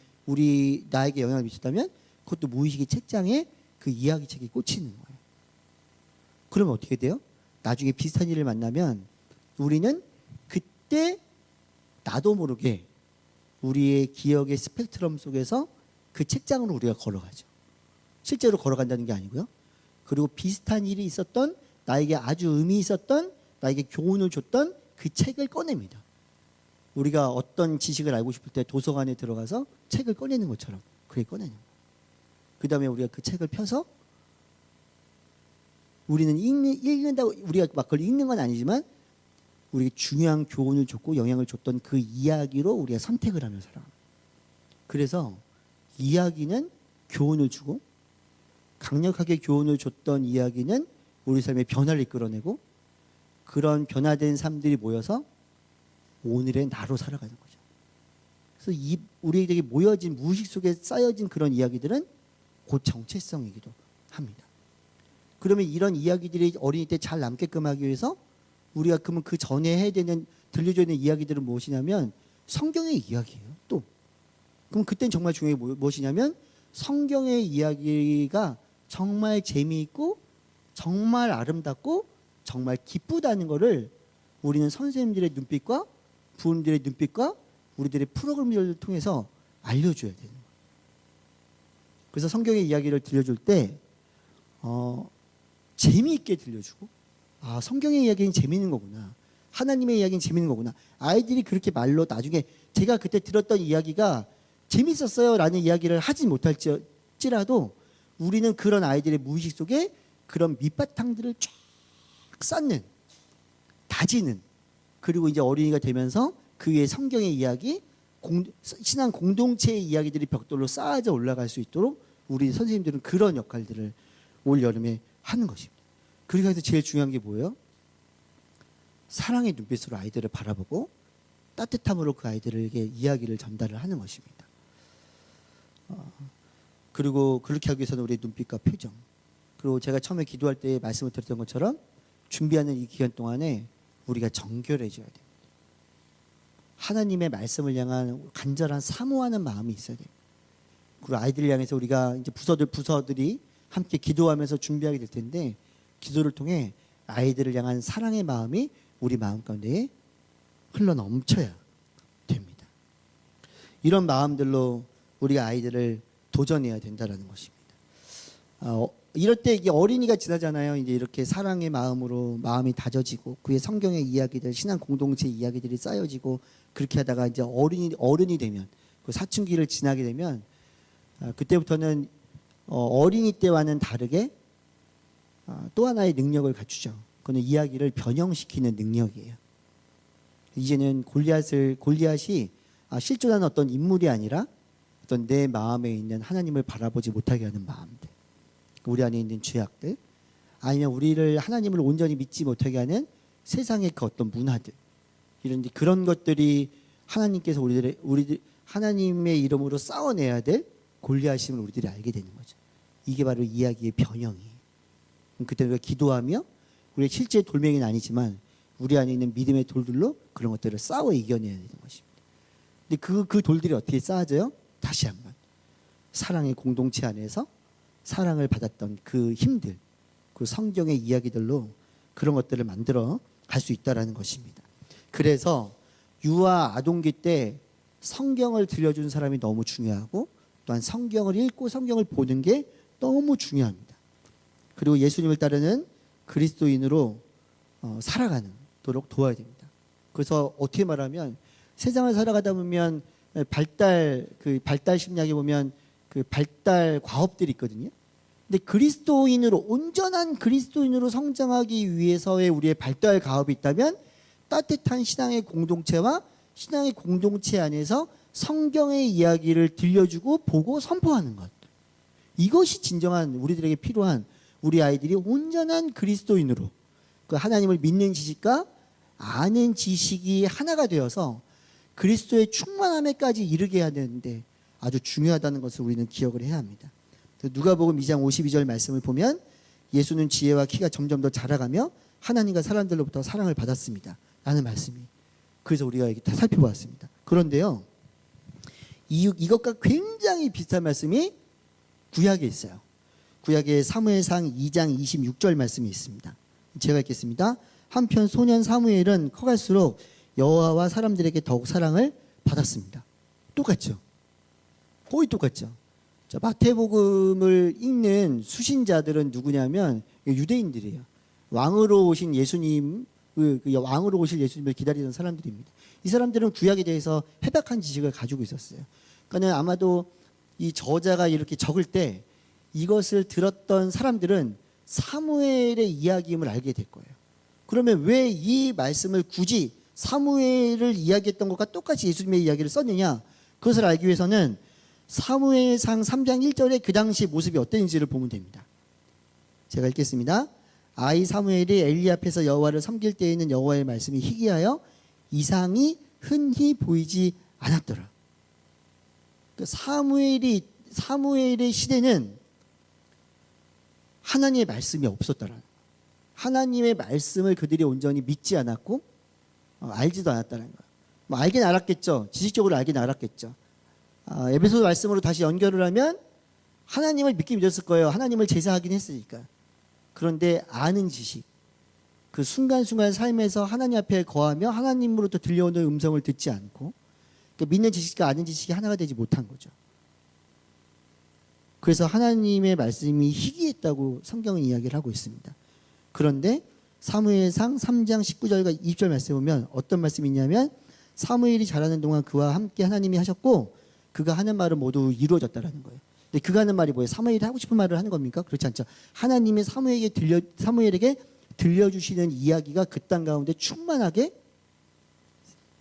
나에게 영향을 미쳤다면 그것도 무의식의 책장에 그 이야기책이 꽂히는 거예요. 그러면 어떻게 돼요? 나중에 비슷한 일을 만나면 우리는 그때 나도 모르게 우리의 기억의 스펙트럼 속에서 그 책장으로 우리가 걸어가죠. 실제로 걸어간다는 게 아니고요. 그리고 비슷한 일이 있었던, 나에게 아주 의미 있었던, 나에게 교훈을 줬던 그 책을 꺼냅니다. 우리가 어떤 지식을 알고 싶을 때 도서관에 들어가서 책을 꺼내는 것처럼 그렇게 꺼내는 거예요. 그 다음에 우리가 그 책을 펴서 우리는 읽는다고 우리가 막 그걸 읽는 건 아니지만 우리에게 중요한 교훈을 줬고 영향을 줬던 그 이야기로 우리가 선택을 하며 살아갑니다. 그래서 이야기는 교훈을 주고 강력하게 교훈을 줬던 이야기는 우리 삶의 변화를 이끌어내고 그런 변화된 삶들이 모여서 오늘의 나로 살아가는 거죠. 그래서 우리에게 모여진 무의식 속에 쌓여진 그런 이야기들은 곧 정체성이기도 합니다. 그러면 이런 이야기들이 어린이 때 잘 남게끔 하기 위해서 우리가 그러면 그 전에 해야 되는 들려줘야 되는 이야기들은 무엇이냐면 성경의 이야기예요. 또 그럼 그땐 정말 중요한 게 무엇이냐면 성경의 이야기가 정말 재미있고 정말 아름답고 정말 기쁘다는 것을 우리는 선생님들의 눈빛과 부모님들의 눈빛과 우리들의 프로그램들을 통해서 알려줘야 되는 거예요. 그래서 성경의 이야기를 들려줄 때 재미있게 들려주고 성경의 이야기는 재미있는 거구나. 하나님의 이야기는 재미있는 거구나. 아이들이 그렇게 말로 나중에 제가 그때 들었던 이야기가 재밌었어요 라는 이야기를 하지 못할지라도 우리는 그런 아이들의 무의식 속에 그런 밑바탕들을 쫙 쌓는 다지는 그리고 이제 어린이가 되면서 그 위에 성경의 이야기 신앙 공동체의 이야기들이 벽돌로 쌓아져 올라갈 수 있도록 우리 선생님들은 그런 역할들을 올 여름에 하는 것입니다. 그래서 제일 중요한 게 뭐예요? 사랑의 눈빛으로 아이들을 바라보고 따뜻함으로 그 아이들에게 이야기를 전달을 하는 것입니다. 그리고 그렇게 하기 위해서는 우리의 눈빛과 표정 그리고 제가 처음에 기도할 때 말씀을 드렸던 것처럼 준비하는 이 기간 동안에 우리가 정결해져야 됩니다. 하나님의 말씀을 향한 간절한 사모하는 마음이 있어야 돼요. 그리고 아이들을 향해서 우리가 이제 부서들이 함께 기도하면서 준비하게 될 텐데 기도를 통해 아이들을 향한 사랑의 마음이 우리 마음 가운데 흘러 넘쳐야 됩니다. 이런 마음들로 우리가 아이들을 도전해야 된다는 것입니다. 이럴 때 이게 어린이가 지나잖아요. 이제 이렇게 사랑의 마음으로 마음이 다져지고 그의 성경의 이야기들, 신앙 공동체 이야기들이 쌓여지고 그렇게 하다가 이제 어른이 되면 그 사춘기를 지나게 되면 그때부터는 어린이 때와는 다르게 또 하나의 능력을 갖추죠. 그는 이야기를 변형시키는 능력이에요. 이제는 골리앗이 실존하는 어떤 인물이 아니라 어떤 내 마음에 있는 하나님을 바라보지 못하게 하는 마음들, 우리 안에 있는 죄악들, 아니면 우리를 하나님을 온전히 믿지 못하게 하는 세상의 그 어떤 문화들, 그런 것들이 하나님께서 우리들 하나님의 이름으로 싸워내야 될 골리앗임을 우리들이 알게 되는 거죠. 이게 바로 이야기의 변형이에요. 그때 우리가 기도하며 우리 실제 돌멩이는 아니지만 우리 안에 있는 믿음의 돌들로 그런 것들을 싸워 이겨내야 되는 것입니다. 근데 그 돌들이 어떻게 쌓아져요? 다시 한번 사랑의 공동체 안에서 사랑을 받았던 그 힘들, 그 성경의 이야기들로 그런 것들을 만들어 갈 수 있다라는 것입니다. 그래서 유아 아동기 때 성경을 들려준 사람이 너무 중요하고 또한 성경을 읽고 성경을 보는 게 너무 중요합니다. 그리고 예수님을 따르는 그리스도인으로 살아가도록 도와야 됩니다. 그래서 어떻게 말하면 세상을 살아가다 보면 발달 심리학에 보면 그 발달 과업들이 있거든요. 근데 온전한 그리스도인으로 성장하기 위해서의 우리의 발달 과업이 있다면 따뜻한 신앙의 공동체와 신앙의 공동체 안에서 성경의 이야기를 들려주고 보고 선포하는 것. 이것이 진정한 우리들에게 필요한 우리 아이들이 온전한 그리스도인으로 그 하나님을 믿는 지식과 아는 지식이 하나가 되어서 그리스도의 충만함에까지 이르게 해야 되는데 아주 중요하다는 것을 우리는 기억을 해야 합니다. 누가복음 2장 52절 말씀을 보면 예수는 지혜와 키가 점점 더 자라가며 하나님과 사람들로부터 사랑을 받았습니다. 라는 말씀이. 그래서 우리가 이렇게 다 살펴보았습니다. 그런데요, 이것과 굉장히 비슷한 말씀이 구약에 있어요. 구약에 사무엘상 2장 26절 말씀이 있습니다. 제가 읽겠습니다. 한편 소년 사무엘은 커갈수록 여호와와 사람들에게 더욱 사랑을 받았습니다. 똑같죠? 거의 똑같죠? 자, 마태복음을 읽는 수신자들은 누구냐면 유대인들이에요. 왕으로 오신 예수님 그 왕으로 오실 예수님을 기다리던 사람들입니다. 이 사람들은 구약에 대해서 해박한 지식을 가지고 있었어요. 그러니까 아마도 이 저자가 이렇게 적을 때 이것을 들었던 사람들은 사무엘의 이야기임을 알게 될 거예요. 그러면 왜 이 말씀을 굳이 사무엘을 이야기했던 것과 똑같이 예수님의 이야기를 썼느냐? 그것을 알기 위해서는 사무엘상 3장 1절에 그 당시 모습이 어땠는지를 보면 됩니다. 제가 읽겠습니다. 아이 사무엘이 엘리 앞에서 여호와를 섬길 때에는 여호와의 말씀이 희귀하여 이상이 흔히 보이지 않았더라. 사무엘의 시대는 하나님의 말씀이 없었더라는 거예요. 하나님의 말씀을 그들이 온전히 믿지 않았고 알지도 않았다는 거예요. 뭐 알긴 알았겠죠. 지식적으로 알긴 알았겠죠. 에베소 말씀으로 다시 연결을 하면 하나님을 믿긴 믿었을 거예요. 하나님을 제사하긴 했으니까. 그런데 아는 지식, 그 순간순간 삶에서 하나님 앞에 거하며 하나님으로부터 들려오는 음성을 듣지 않고, 그러니까 믿는 지식과 아는 지식이 하나가 되지 못한 거죠. 그래서 하나님의 말씀이 희귀했다고 성경은 이야기를 하고 있습니다. 그런데 사무엘상 3장 19절과 20절 말씀에 보면 어떤 말씀이 있냐면, 사무엘이 자라는 동안 그와 함께 하나님이 하셨고 그가 하는 말은 모두 이루어졌다라는 거예요. 근데 그가 하는 말이 뭐예요? 사무엘이 하고 싶은 말을 하는 겁니까? 그렇지 않죠. 하나님이 사무엘에게 들려주시는 이야기가 그 땅 가운데 충만하게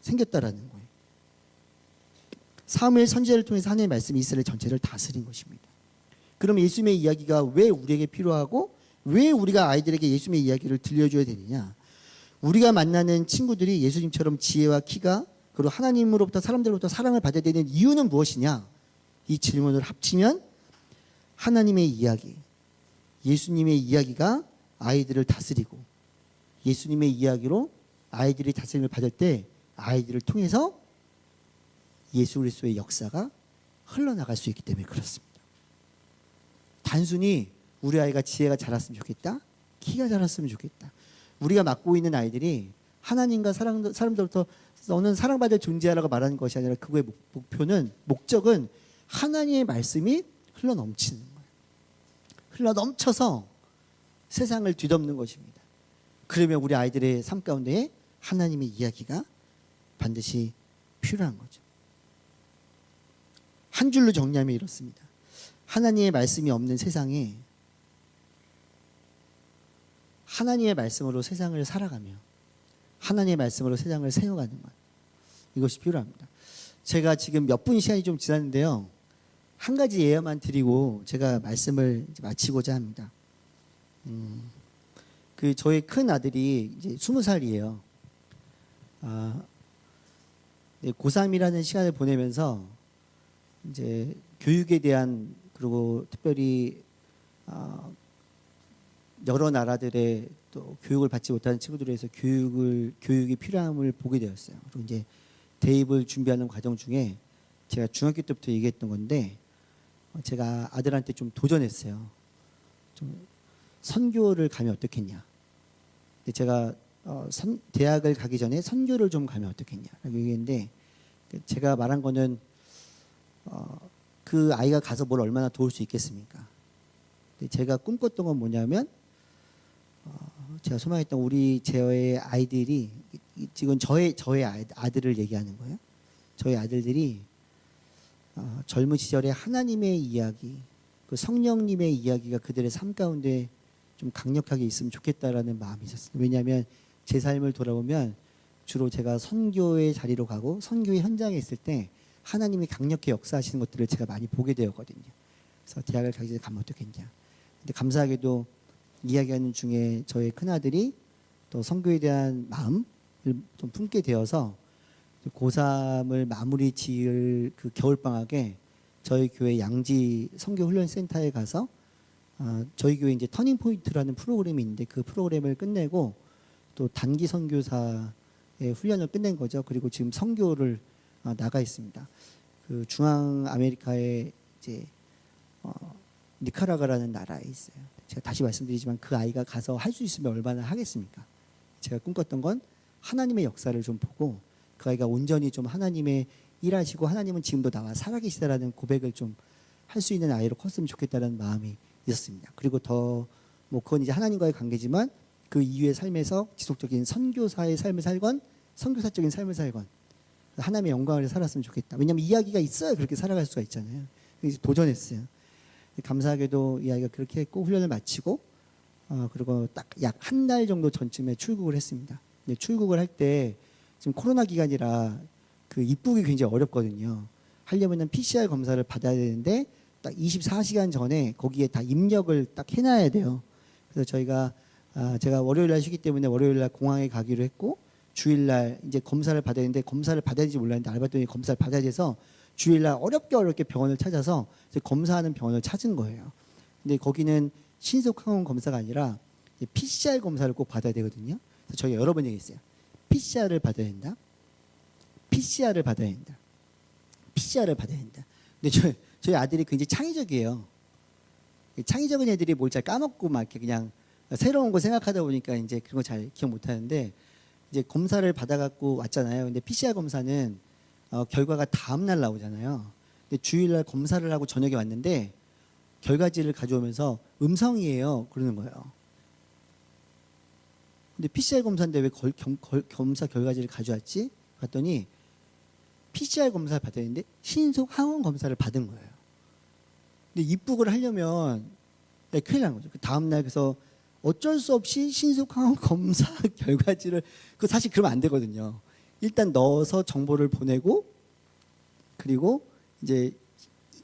생겼다라는 거예요. 사무엘 선지자를 통해서 하나님의 말씀이 이스라엘 전체를 다스린 것입니다. 그럼 예수님의 이야기가 왜 우리에게 필요하고 왜 우리가 아이들에게 예수님의 이야기를 들려줘야 되느냐? 우리가 만나는 친구들이 예수님처럼 지혜와 키가 그리고 하나님으로부터 사람들로부터 사랑을 받아야 되는 이유는 무엇이냐? 이 질문을 합치면 하나님의 이야기, 예수님의 이야기가 아이들을 다스리고 예수님의 이야기로 아이들이 다스림을 받을 때 아이들을 통해서 예수 그리스도의 역사가 흘러나갈 수 있기 때문에 그렇습니다. 단순히 우리 아이가 지혜가 자랐으면 좋겠다, 키가 자랐으면 좋겠다. 우리가 맡고 있는 아이들이 하나님과 사람들부터 너는 사랑받을 존재하라고 말하는 것이 아니라 그거의 목적은 하나님의 말씀이 흘러넘치는 거예요. 흘러넘쳐서 세상을 뒤덮는 것입니다. 그러면 우리 아이들의 삶 가운데 하나님의 이야기가 반드시 필요한 거죠. 한 줄로 정리하면 이렇습니다. 하나님의 말씀이 없는 세상에 하나님의 말씀으로 세상을 살아가며 하나님의 말씀으로 세상을 세워가는 것, 이것이 필요합니다. 제가 지금 몇 분 시간이 좀 지났는데요, 한 가지 예언만 드리고 제가 말씀을 마치고자 합니다. 그 저희 큰 아들이 이제 20살이에요. 고3이라는 시간을 보내면서 이제 교육에 대한, 그리고 특별히 여러 나라들의 또 교육을 받지 못하는 친구들에 의해서 교육이 필요함을 보게 되었어요. 그리고 이제 대입을 준비하는 과정 중에 제가 중학교 때부터 얘기했던 건데, 제가 아들한테 좀 도전했어요. 좀 선교를 가면 어떻겠냐. 근데 제가 대학을 가기 전에 선교를 좀 가면 어떻겠냐라고 얘기했는데, 제가 말한 거는 그 아이가 가서 뭘 얼마나 도울 수 있겠습니까? 근데 제가 꿈꿨던 건 뭐냐면, 제가 소망했던 저의 아이들이, 지금 저의 아들을 얘기하는 거예요. 저희 아들들이 젊은 시절에 하나님의 이야기, 그 성령님의 이야기가 그들의 삶 가운데 좀 강력하게 있으면 좋겠다라는 마음이 있었어요. 왜냐하면 제 삶을 돌아보면 주로 제가 선교의 자리로 가고 선교의 현장에 있을 때 하나님이 강력히 역사하시는 것들을 제가 많이 보게 되었거든요. 그래서 대학을 가기 전에 가면 어떻겠냐. 근데 감사하게도 이야기하는 중에 저희 큰아들이 또 선교에 대한 마음을 좀 품게 되어서 고3을 마무리 지을 그 겨울방학에 저희 교회 양지 선교훈련센터에 가서 저희 교회 이제 터닝포인트라는 프로그램이 있는데 그 프로그램을 끝내고 또 단기 선교사의 훈련을 끝낸 거죠. 그리고 지금 선교를 나가 있습니다. 그 중앙 아메리카의 이제 니카라과라는 나라에 있어요. 제가 다시 말씀드리지만 그 아이가 가서 할 수 있으면 얼마나 하겠습니까? 제가 꿈꿨던 건 하나님의 역사를 좀 보고 그 아이가 온전히 좀 하나님의 일하시고 하나님은 지금도 나와 살아계시다라는 고백을 좀 할 수 있는 아이로 컸으면 좋겠다는 마음이 있었습니다. 그리고 더 뭐 그건 이제 하나님과의 관계지만 그 이후의 삶에서 지속적인 선교사의 삶을 살건 선교사적인 삶을 살건 하나님의 영광을 위해 살았으면 좋겠다. 왜냐하면 이야기가 있어야 그렇게 살아갈 수가 있잖아요. 그래서 도전했어요. 감사하게도 이 아이가 그렇게 했고 훈련을 마치고 그리고 딱 약 한 달 정도 전쯤에 출국을 했습니다. 출국을 할 때 지금 코로나 기간이라 그 입국이 굉장히 어렵거든요. 하려면은 PCR 검사를 받아야 되는데 딱 24시간 전에 거기에 다 입력을 딱 해놔야 돼요. 그래서 제가 월요일 날 쉬기 때문에 월요일 날 공항에 가기로 했고 주일 날 이제 검사를 받아야 되는데 검사를 받아야 될지 몰랐는데 알바더니 검사를 받아야 돼서 주일 날 어렵게 병원을 찾아서 이제 검사하는 병원을 찾은 거예요. 근데 거기는 신속항원 검사가 아니라 PCR 검사를 꼭 받아야 되거든요. 그래서 저희가 여러 번 얘기했어요. PCR을 받아야 된다. PCR을 받아야 된다. PCR을 받아야 된다. 근데 저희 아들이 굉장히 창의적이에요. 창의적인 애들이 뭘 잘 까먹고 막 이렇게 그냥 새로운 거 생각하다 보니까 이제 그런 거 잘 기억 못 하는데 이제 검사를 받아갖고 왔잖아요. 근데 PCR 검사는 결과가 다음날 나오잖아요. 근데 주일날 검사를 하고 저녁에 왔는데 결과지를 가져오면서 음성이에요. 그러는 거예요. 근데 PCR 검사인데 왜 검사 결과지를 가져왔지? 봤더니 PCR 검사를 받아야 되는데 신속 항원 검사를 받은 거예요. 근데 입국을 하려면 큰일 난 거죠. 그 다음날 그래서 어쩔 수 없이 신속 항원 검사 결과지를 사실 그러면 안 되거든요. 일단 넣어서 정보를 보내고 그리고 이제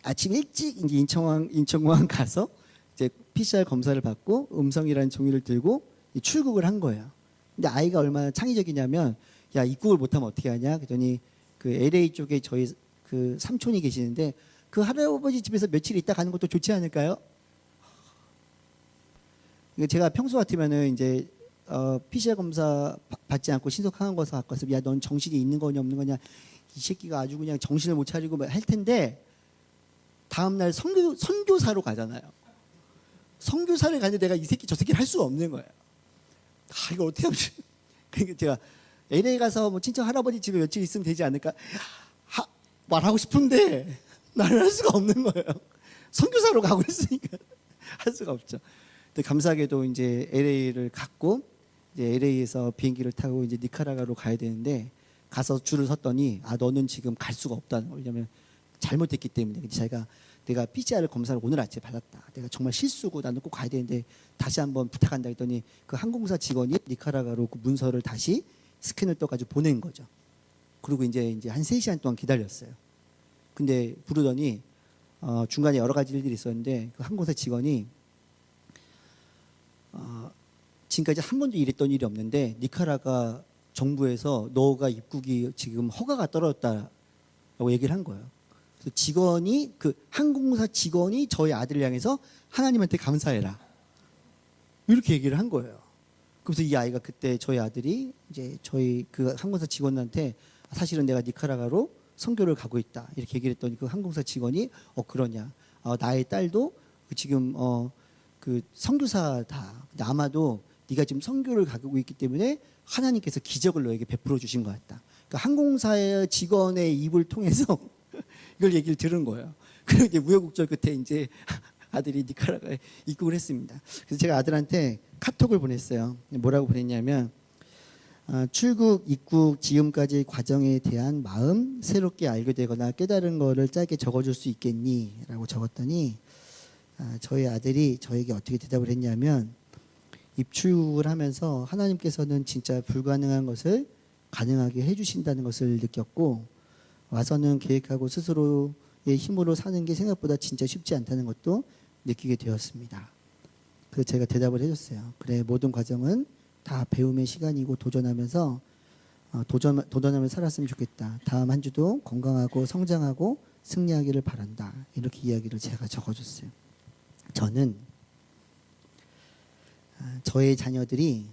아침 일찍 이제 인천공항 가서 이제 PCR 검사를 받고 음성이라는 종이를 들고 출국을 한 거예요. 근데 아이가 얼마나 창의적이냐면 야 입국을 못하면 어떻게 하냐? 그랬더니 그 LA 쪽에 저희 그 삼촌이 계시는데 그 할아버지 집에서 며칠 있다 가는 것도 좋지 않을까요? 제가 평소 같으면은 이제 PCR 검사 받지 않고 신속 항원 검사 갖고 와서 야 넌 정신이 있는 거냐 없는 거냐 이 새끼가 아주 그냥 정신을 못 차리고 할 텐데 다음날 선교사로 가잖아요. 선교사를 가는데 내가 이 새끼 저 새끼를 할 수가 없는 거예요. 이거 어떻게 하면 그러니까 제가 LA 가서 뭐 친척 할아버지 집에 며칠 있으면 되지 않을까 말하고 싶은데 나를 할 수가 없는 거예요. 선교사로 가고 있으니까 할 수가 없죠. 근데 감사하게도 이제 LA를 갔고 이제 LA에서 비행기를 타고 이제 니카라과로 가야 되는데 가서 줄을 섰더니 너는 지금 갈 수가 없다는 거. 왜냐면 잘못했기 때문에. 내가 PCR을 검사를 오늘 아침에 받았다. 내가 정말 실수고 나는 꼭 가야 되는데 다시 한번 부탁한다 했더니 그 항공사 직원이 니카라과로 그 문서를 다시 스캔을 떠가지고 보낸 거죠. 그리고 이제 한 3시간 동안 기다렸어요. 근데 부르더니 중간에 여러 가지 일들이 있었는데 그 항공사 직원이 지금까지 한 번도 이랬던 일이 없는데 니카라과 정부에서 너가 입국이 지금 허가가 떨어졌다라고 얘기를 한 거예요. 그래서 직원이 그 항공사 직원이 저희 아들을 향해서 하나님한테 감사해라 이렇게 얘기를 한 거예요. 그래서 이 아이가 그때 저희 아들이 이제 저희 그 항공사 직원한테 사실은 내가 니카라과로 선교를 가고 있다 이렇게 얘기를 했더니 그 항공사 직원이 그러냐 나의 딸도 지금 그 선교사다. 근데 아마도 네가 지금 선교를 가고 있기 때문에 하나님께서 기적을 너에게 베풀어 주신 것 같다. 그러니까 항공사의 직원의 입을 통해서 이걸 얘기를 들은 거예요. 그리고 이제 우여곡절 끝에 이제 아들이 니카라과에 입국을 했습니다. 그래서 제가 아들한테 카톡을 보냈어요. 뭐라고 보냈냐면 출국, 입국, 지금까지 과정에 대한 마음 새롭게 알게 되거나 깨달은 거를 짧게 적어줄 수 있겠니? 라고 적었더니 저희 아들이 저에게 어떻게 대답을 했냐면 입출국을 하면서 하나님께서는 진짜 불가능한 것을 가능하게 해주신다는 것을 느꼈고 와서는 계획하고 스스로의 힘으로 사는 게 생각보다 진짜 쉽지 않다는 것도 느끼게 되었습니다. 그래서 제가 대답을 해줬어요. 그래 모든 과정은 다 배움의 시간이고 도전하면서 도전하며 살았으면 좋겠다. 다음 한 주도 건강하고 성장하고 승리하기를 바란다. 이렇게 이야기를 제가 적어줬어요. 저는 저의 자녀들이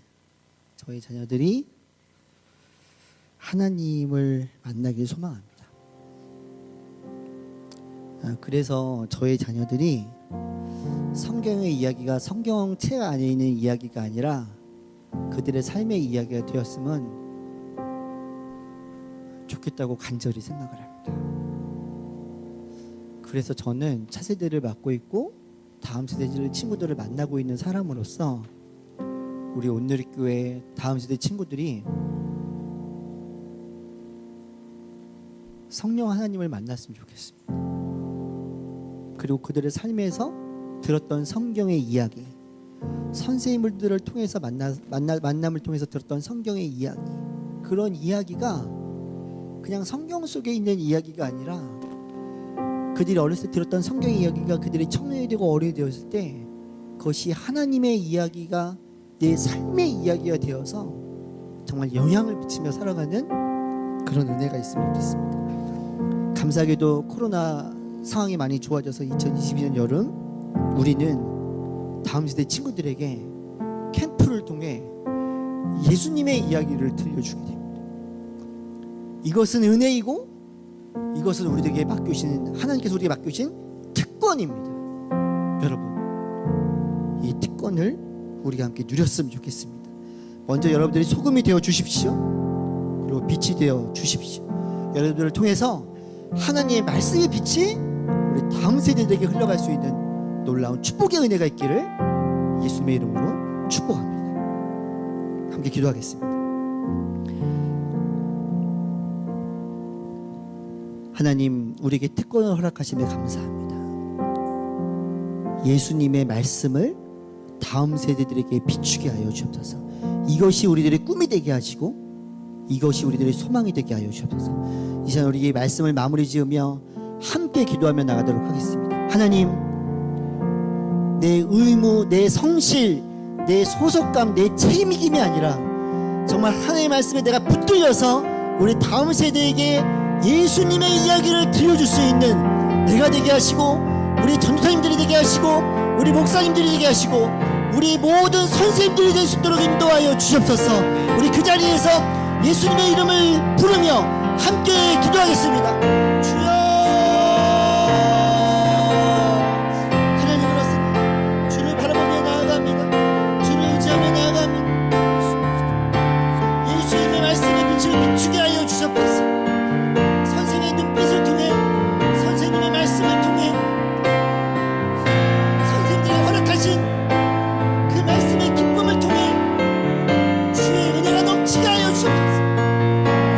하나님을 만나길 소망합니다. 그래서 저의 자녀들이 성경의 이야기가 성경책 안에 있는 이야기가 아니라 그들의 삶의 이야기가 되었으면 좋겠다고 간절히 생각을 합니다. 그래서 저는 차세대를 맡고 있고 다음 세대들 친구들을 만나고 있는 사람으로서 우리 온누리교회 다음 세대 친구들이 성령 하나님을 만났으면 좋겠습니다. 그리고 그들의 삶에서 들었던 성경의 이야기, 선생님들을 통해서 만남을 통해서 들었던 성경의 이야기, 그런 이야기가 그냥 성경 속에 있는 이야기가 아니라 그들이 어렸을 때 들었던 성경의 이야기가 그들이 청년이 되고 어른이 되었을 때 그것이 하나님의 이야기가 내 삶의 이야기가 되어서 정말 영향을 미치며 살아가는 그런 은혜가 있으면 좋겠습니다. 감사하게도 코로나 상황이 많이 좋아져서 2022년 여름 우리는 다음 세대 친구들에게 캠프를 통해 예수님의 이야기를 들려주게 됩니다. 이것은 은혜이고 이것은 우리에게 맡겨주신, 하나님께서 우리에게 맡겨주신 특권입니다. 여러분, 이 특권을 우리가 함께 누렸으면 좋겠습니다. 먼저 여러분들이 소금이 되어 주십시오. 그리고 빛이 되어 주십시오. 여러분들을 통해서 하나님의 말씀의 빛이 우리 다음 세대들에게 흘러갈 수 있는 놀라운 축복의 은혜가 있기를 예수님의 이름으로 축복합니다. 함께 기도하겠습니다. 하나님, 우리에게 특권을 허락하심에 감사합니다. 예수님의 말씀을 다음 세대들에게 비추게 하여 주옵소서. 이것이 우리들의 꿈이 되게 하시고 이것이 우리들의 소망이 되게 하여 주옵소서. 이 시간 우리의 말씀을 마무리 지으며 함께 기도하며 나가도록 하겠습니다. 하나님, 내 의무, 내 성실, 내 소속감, 내 책임이 아니라 정말 하나님의 말씀에 내가 붙들려서 우리 다음 세대에게 예수님의 이야기를 들려줄 수 있는 내가 되게 하시고, 우리 전도사님들이 되게 하시고, 우리 목사님들이 되게 하시고, 우리 모든 선생님들이 될 수 있도록 인도하여 주시옵소서. 우리 그 자리에서 예수님의 이름을 부르며 함께 기도하겠습니다. 주여, 하나님 그렇습니다. 주를 바라보며 나아갑니다. 주를 의지하며 나아갑니다. 예수님의 말씀의 빛을 비추게 하여 주시옵소서. 선생님의 눈빛을 통해, 선생님의 말씀을 통해, 선생님들이 허락하신 그 말씀의 기쁨을 통해 주의 은혜가 넘치게 하여 주옵소서.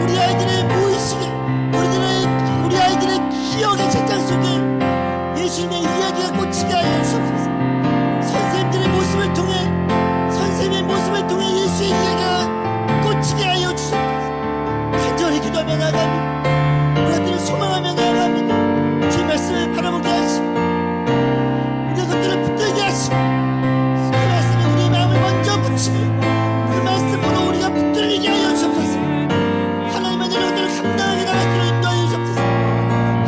우리 아이들의 무의식에, 우리 아이들의 기억의 책장 속에 예수님의 이야기가 꽂히게 하여 주옵소서. 선생님들의 모습을 통해, 선생님의 모습을 통해 예수의 이야기가 꽂히게 하여 주옵소서. 간절히 기도하며 나아갑니다. 우리들을 소망하며 나아갑니다. 주의 말씀을 바라보게 하시고 우리의 것들을 붙들게 하시고 그 말씀에 우리의 마음을 먼저 붙이고 그 말씀으로 우리가 붙들리게 하여 주옵소서. 하나님의 이런 것들을 감당하게 나갈 수 있도록 인도하여 주옵소서.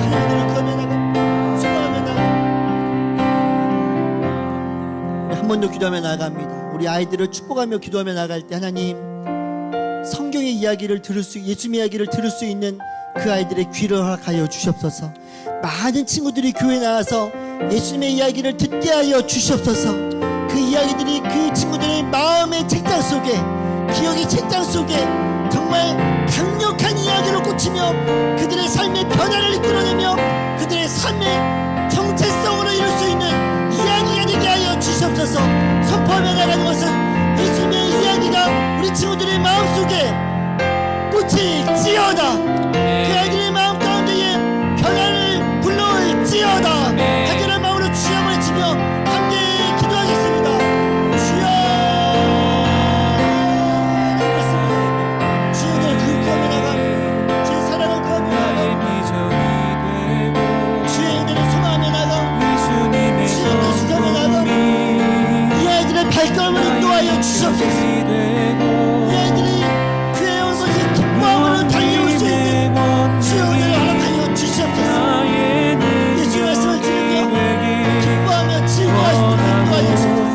하나님을 구하며 나갑니다. 소망하며 나갑니다. 한 번 더 기도하며 나아갑니다. 우리 아이들을 축복하며 기도하며 나아갈 때 하나님, 성경의 이야기를 들을 수, 예수님의 이야기를 들을 수 있는 그 아이들의 귀를 허락하여 주시옵소서. 많은 친구들이 교회에 나와서 예수님의 이야기를 듣게 하여 주시옵소서. 그 이야기들이 그 친구들의 마음의 책장 속에, 기억의 책장 속에 정말 강력한 이야기로 꽂히며 그들의 삶의 변화를 이끌어내며 그들의 삶의 정체성으로 이룰 수 있는 이야기가 되게 하여 주시옵소서. 선포하며 나가는 것은 예수님의 이야기가 우리 친구들의 마음속에 꽂힐지어다. 그 아이들의 마음 가운데에 변화를 불러올지어다. 간절한 마음으로 주여 한번 외치며 함께 기도하겠습니다. 주여, 그렇습니다. 주여, 그 구하며 나가, 주의 사랑을 구하며 나가, 주의 은혜를 소망하며 나가, 주의 은혜를 수고하며 나가. 이 아이들의 발걸음을 인도하여 주시옵소서. 이 아이들이 그의 온 것을 기뻐함으로 달려올 수 있는 주의 은혜를 허락하여 주시옵소서. 예수의 말씀을 들으며 기뻐하며 즐거워할 수 있도록 인도하여 주시옵소서.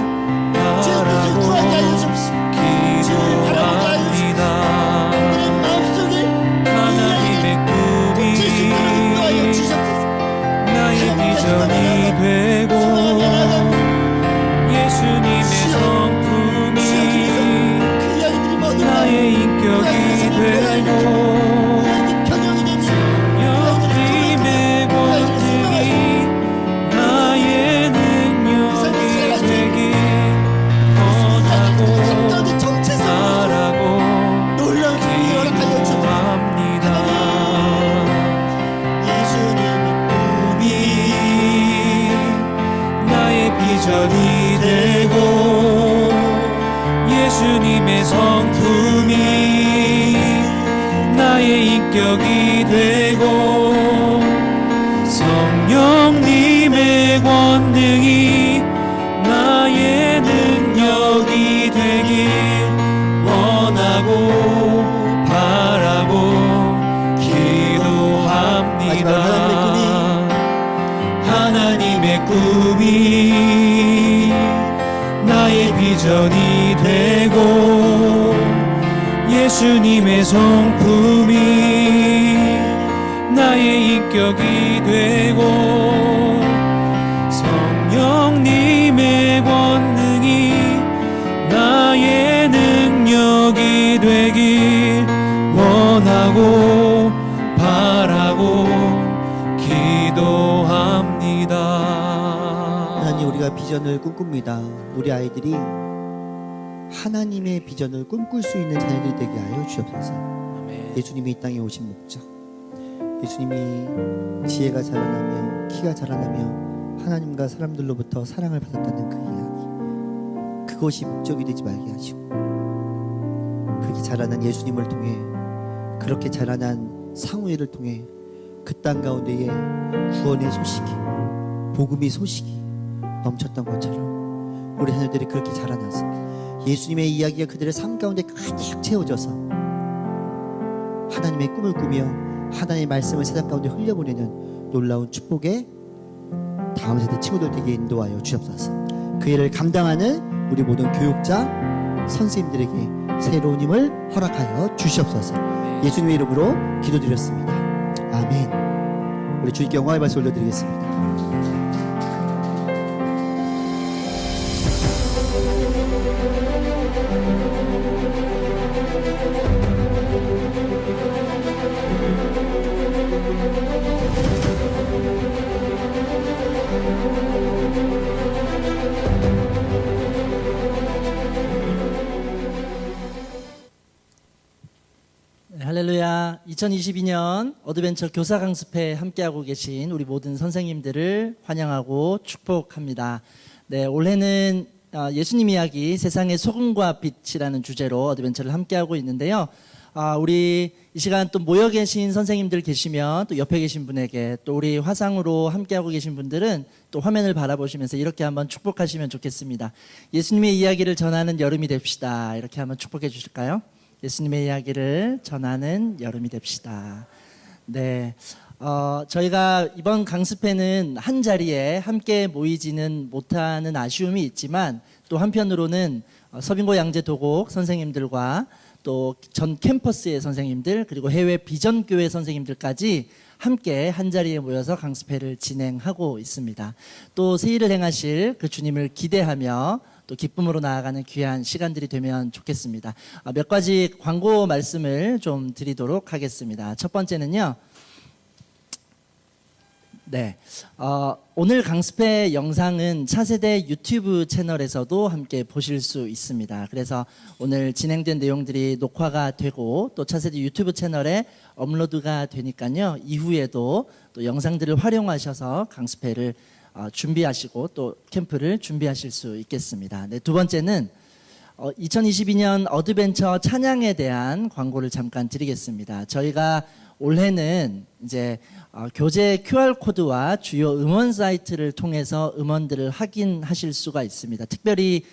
주의 뜻을 구하게 하여 주옵소서. 주를 바라보게 하여 주옵소서. 그들의 마음속에 이 아이를 꽂힐 수 있도록 인도하여 주시옵소서.
나의 비전이 되고 예수님의 성품이 나의 예수님의 성품이 나의 인격이 되고 성령님의 권능이 나의 능력이 되길 원하고 바라고 기도합니다. 하나님의 꿈이 나의 비전이 되고 예수님의 성품이 나의 인격이 되고 성령님의 권능이 나의 능력이 되길 원하고 바라고 기도합니다.
하나님, 우리가 비전을 꿈꿉니다. 우리 아이들이 하나님의 비전을 꿈꿀 수 있는 자녀들이 되게 하여 주옵소서. 예수님이 이 땅에 오신 목적, 예수님이 지혜가 자라나며 키가 자라나며 하나님과 사람들로부터 사랑을 받았다는 그 이야기, 그것이 목적이 되지 말게 하시고 그렇게 자라난 예수님을 통해, 그렇게 자라난 상우이를 통해 그 땅 가운데에 구원의 소식이, 복음의 소식이 넘쳤던 것처럼 우리 자녀들이 그렇게 자라나서 예수님의 이야기가 그들의 삶 가운데 가득 채워져서 하나님의 꿈을 꾸며 하나님의 말씀을 세상 가운데 흘려보내는 놀라운 축복의 다음 세대 친구들 되게 인도하여 주옵소서. 그 일을 감당하는 우리 모든 교육자, 선생님들에게 새로운 힘을 허락하여 주시옵소서. 예수님의 이름으로 기도드렸습니다. 아멘. 우리 주님께 영광의 박수 올려드리겠습니다.
할렐루야. 2022년 어드벤처 교사 강습회 함께하고 계신 우리 모든 선생님들을 환영하고 축복합니다. 네, 올해는 예수님 이야기 세상의 소금과 빛이라는 주제로 어드벤처를 함께하고 있는데요. 우리 이 시간 또 모여 계신 선생님들 계시면 또 옆에 계신 분에게, 또 우리 화상으로 함께하고 계신 분들은 또 화면을 바라보시면서 이렇게 한번 축복하시면 좋겠습니다. 예수님의 이야기를 전하는 여름이 됩시다. 이렇게 한번 축복해 주실까요? 예수님의 이야기를 전하는 여름이 됩시다. 네, 저희가 이번 강습회는 한 자리에 함께 모이지는 못하는 아쉬움이 있지만, 또 한편으로는 서빙고 양재 도곡 선생님들과 또 전 캠퍼스의 선생님들, 그리고 해외 비전교회 선생님들까지 함께 한 자리에 모여서 강습회를 진행하고 있습니다. 또 새 일을 행하실 그 주님을 기대하며 또 기쁨으로 나아가는 귀한 시간들이 되면 좋겠습니다. 몇 가지 광고 말씀을 좀 드리도록 하겠습니다. 첫 번째는요, 네, 오늘 강습회 영상은 차세대 유튜브 채널에서도 함께 보실 수 있습니다. 그래서 오늘 진행된 내용들이 녹화가 되고 또 차세대 유튜브 채널에 업로드가 되니까요, 이후에도 또 영상들을 활용하셔서 강습회를 준비하시고 또 캠프를 준비하실 수 있겠습니다. 네, 두 번째는 2022년 어드벤처 찬양에 대한 광고를 잠깐 드리겠습니다. 저희가 올해는 이제 교재 QR코드와 주요 음원 사이트를 통해서 음원들을 확인하실 수가 있습니다. 특별히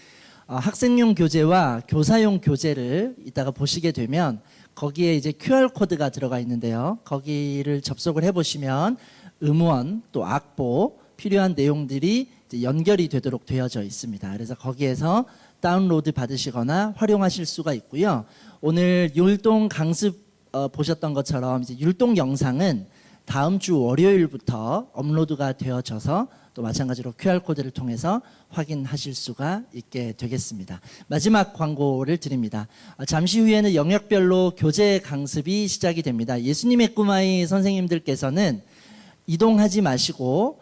학생용 교재와 교사용 교재를 이따가 보시게 되면 거기에 이제 QR코드가 들어가 있는데요. 거기를 접속을 해보시면 음원 또 악보 필요한 내용들이 이제 연결이 되도록 되어져 있습니다. 그래서 거기에서 다운로드 받으시거나 활용하실 수가 있고요. 오늘 율동 강습 보셨던 것처럼 이제 율동 영상은 다음 주 월요일부터 업로드가 되어져서 또 마찬가지로 QR코드를 통해서 확인하실 수가 있게 되겠습니다. 마지막 광고를 드립니다. 잠시 후에는 영역별로 교재 강습이 시작이 됩니다. 예수님의 꿈아이 선생님들께서는 이동하지 마시고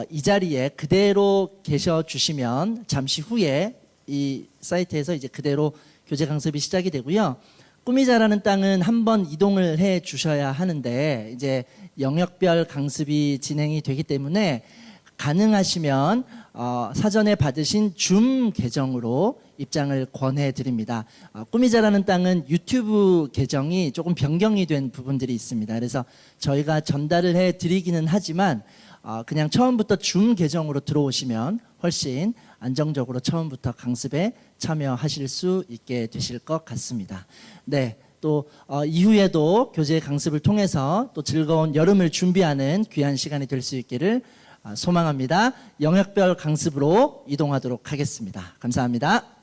이 자리에 그대로 계셔 주시면 잠시 후에 이 사이트에서 이제 그대로 교재 강습이 시작이 되고요. 꿈이 자라는 땅은 한번 이동을 해 주셔야 하는데 이제 영역별 강습이 진행이 되기 때문에 가능하시면 사전에 받으신 줌 계정으로 입장을 권해드립니다. 꿈이 자라는 땅은 유튜브 계정이 조금 변경이 된 부분들이 있습니다. 그래서 저희가 전달을 해드리기는 하지만 그냥 처음부터 줌 계정으로 들어오시면 훨씬 안정적으로 처음부터 강습에 참여하실 수 있게 되실 것 같습니다. 네. 또 이후에도 교재 강습을 통해서 또 즐거운 여름을 준비하는 귀한 시간이 될 수 있기를 소망합니다. 영역별 강습으로 이동하도록 하겠습니다. 감사합니다.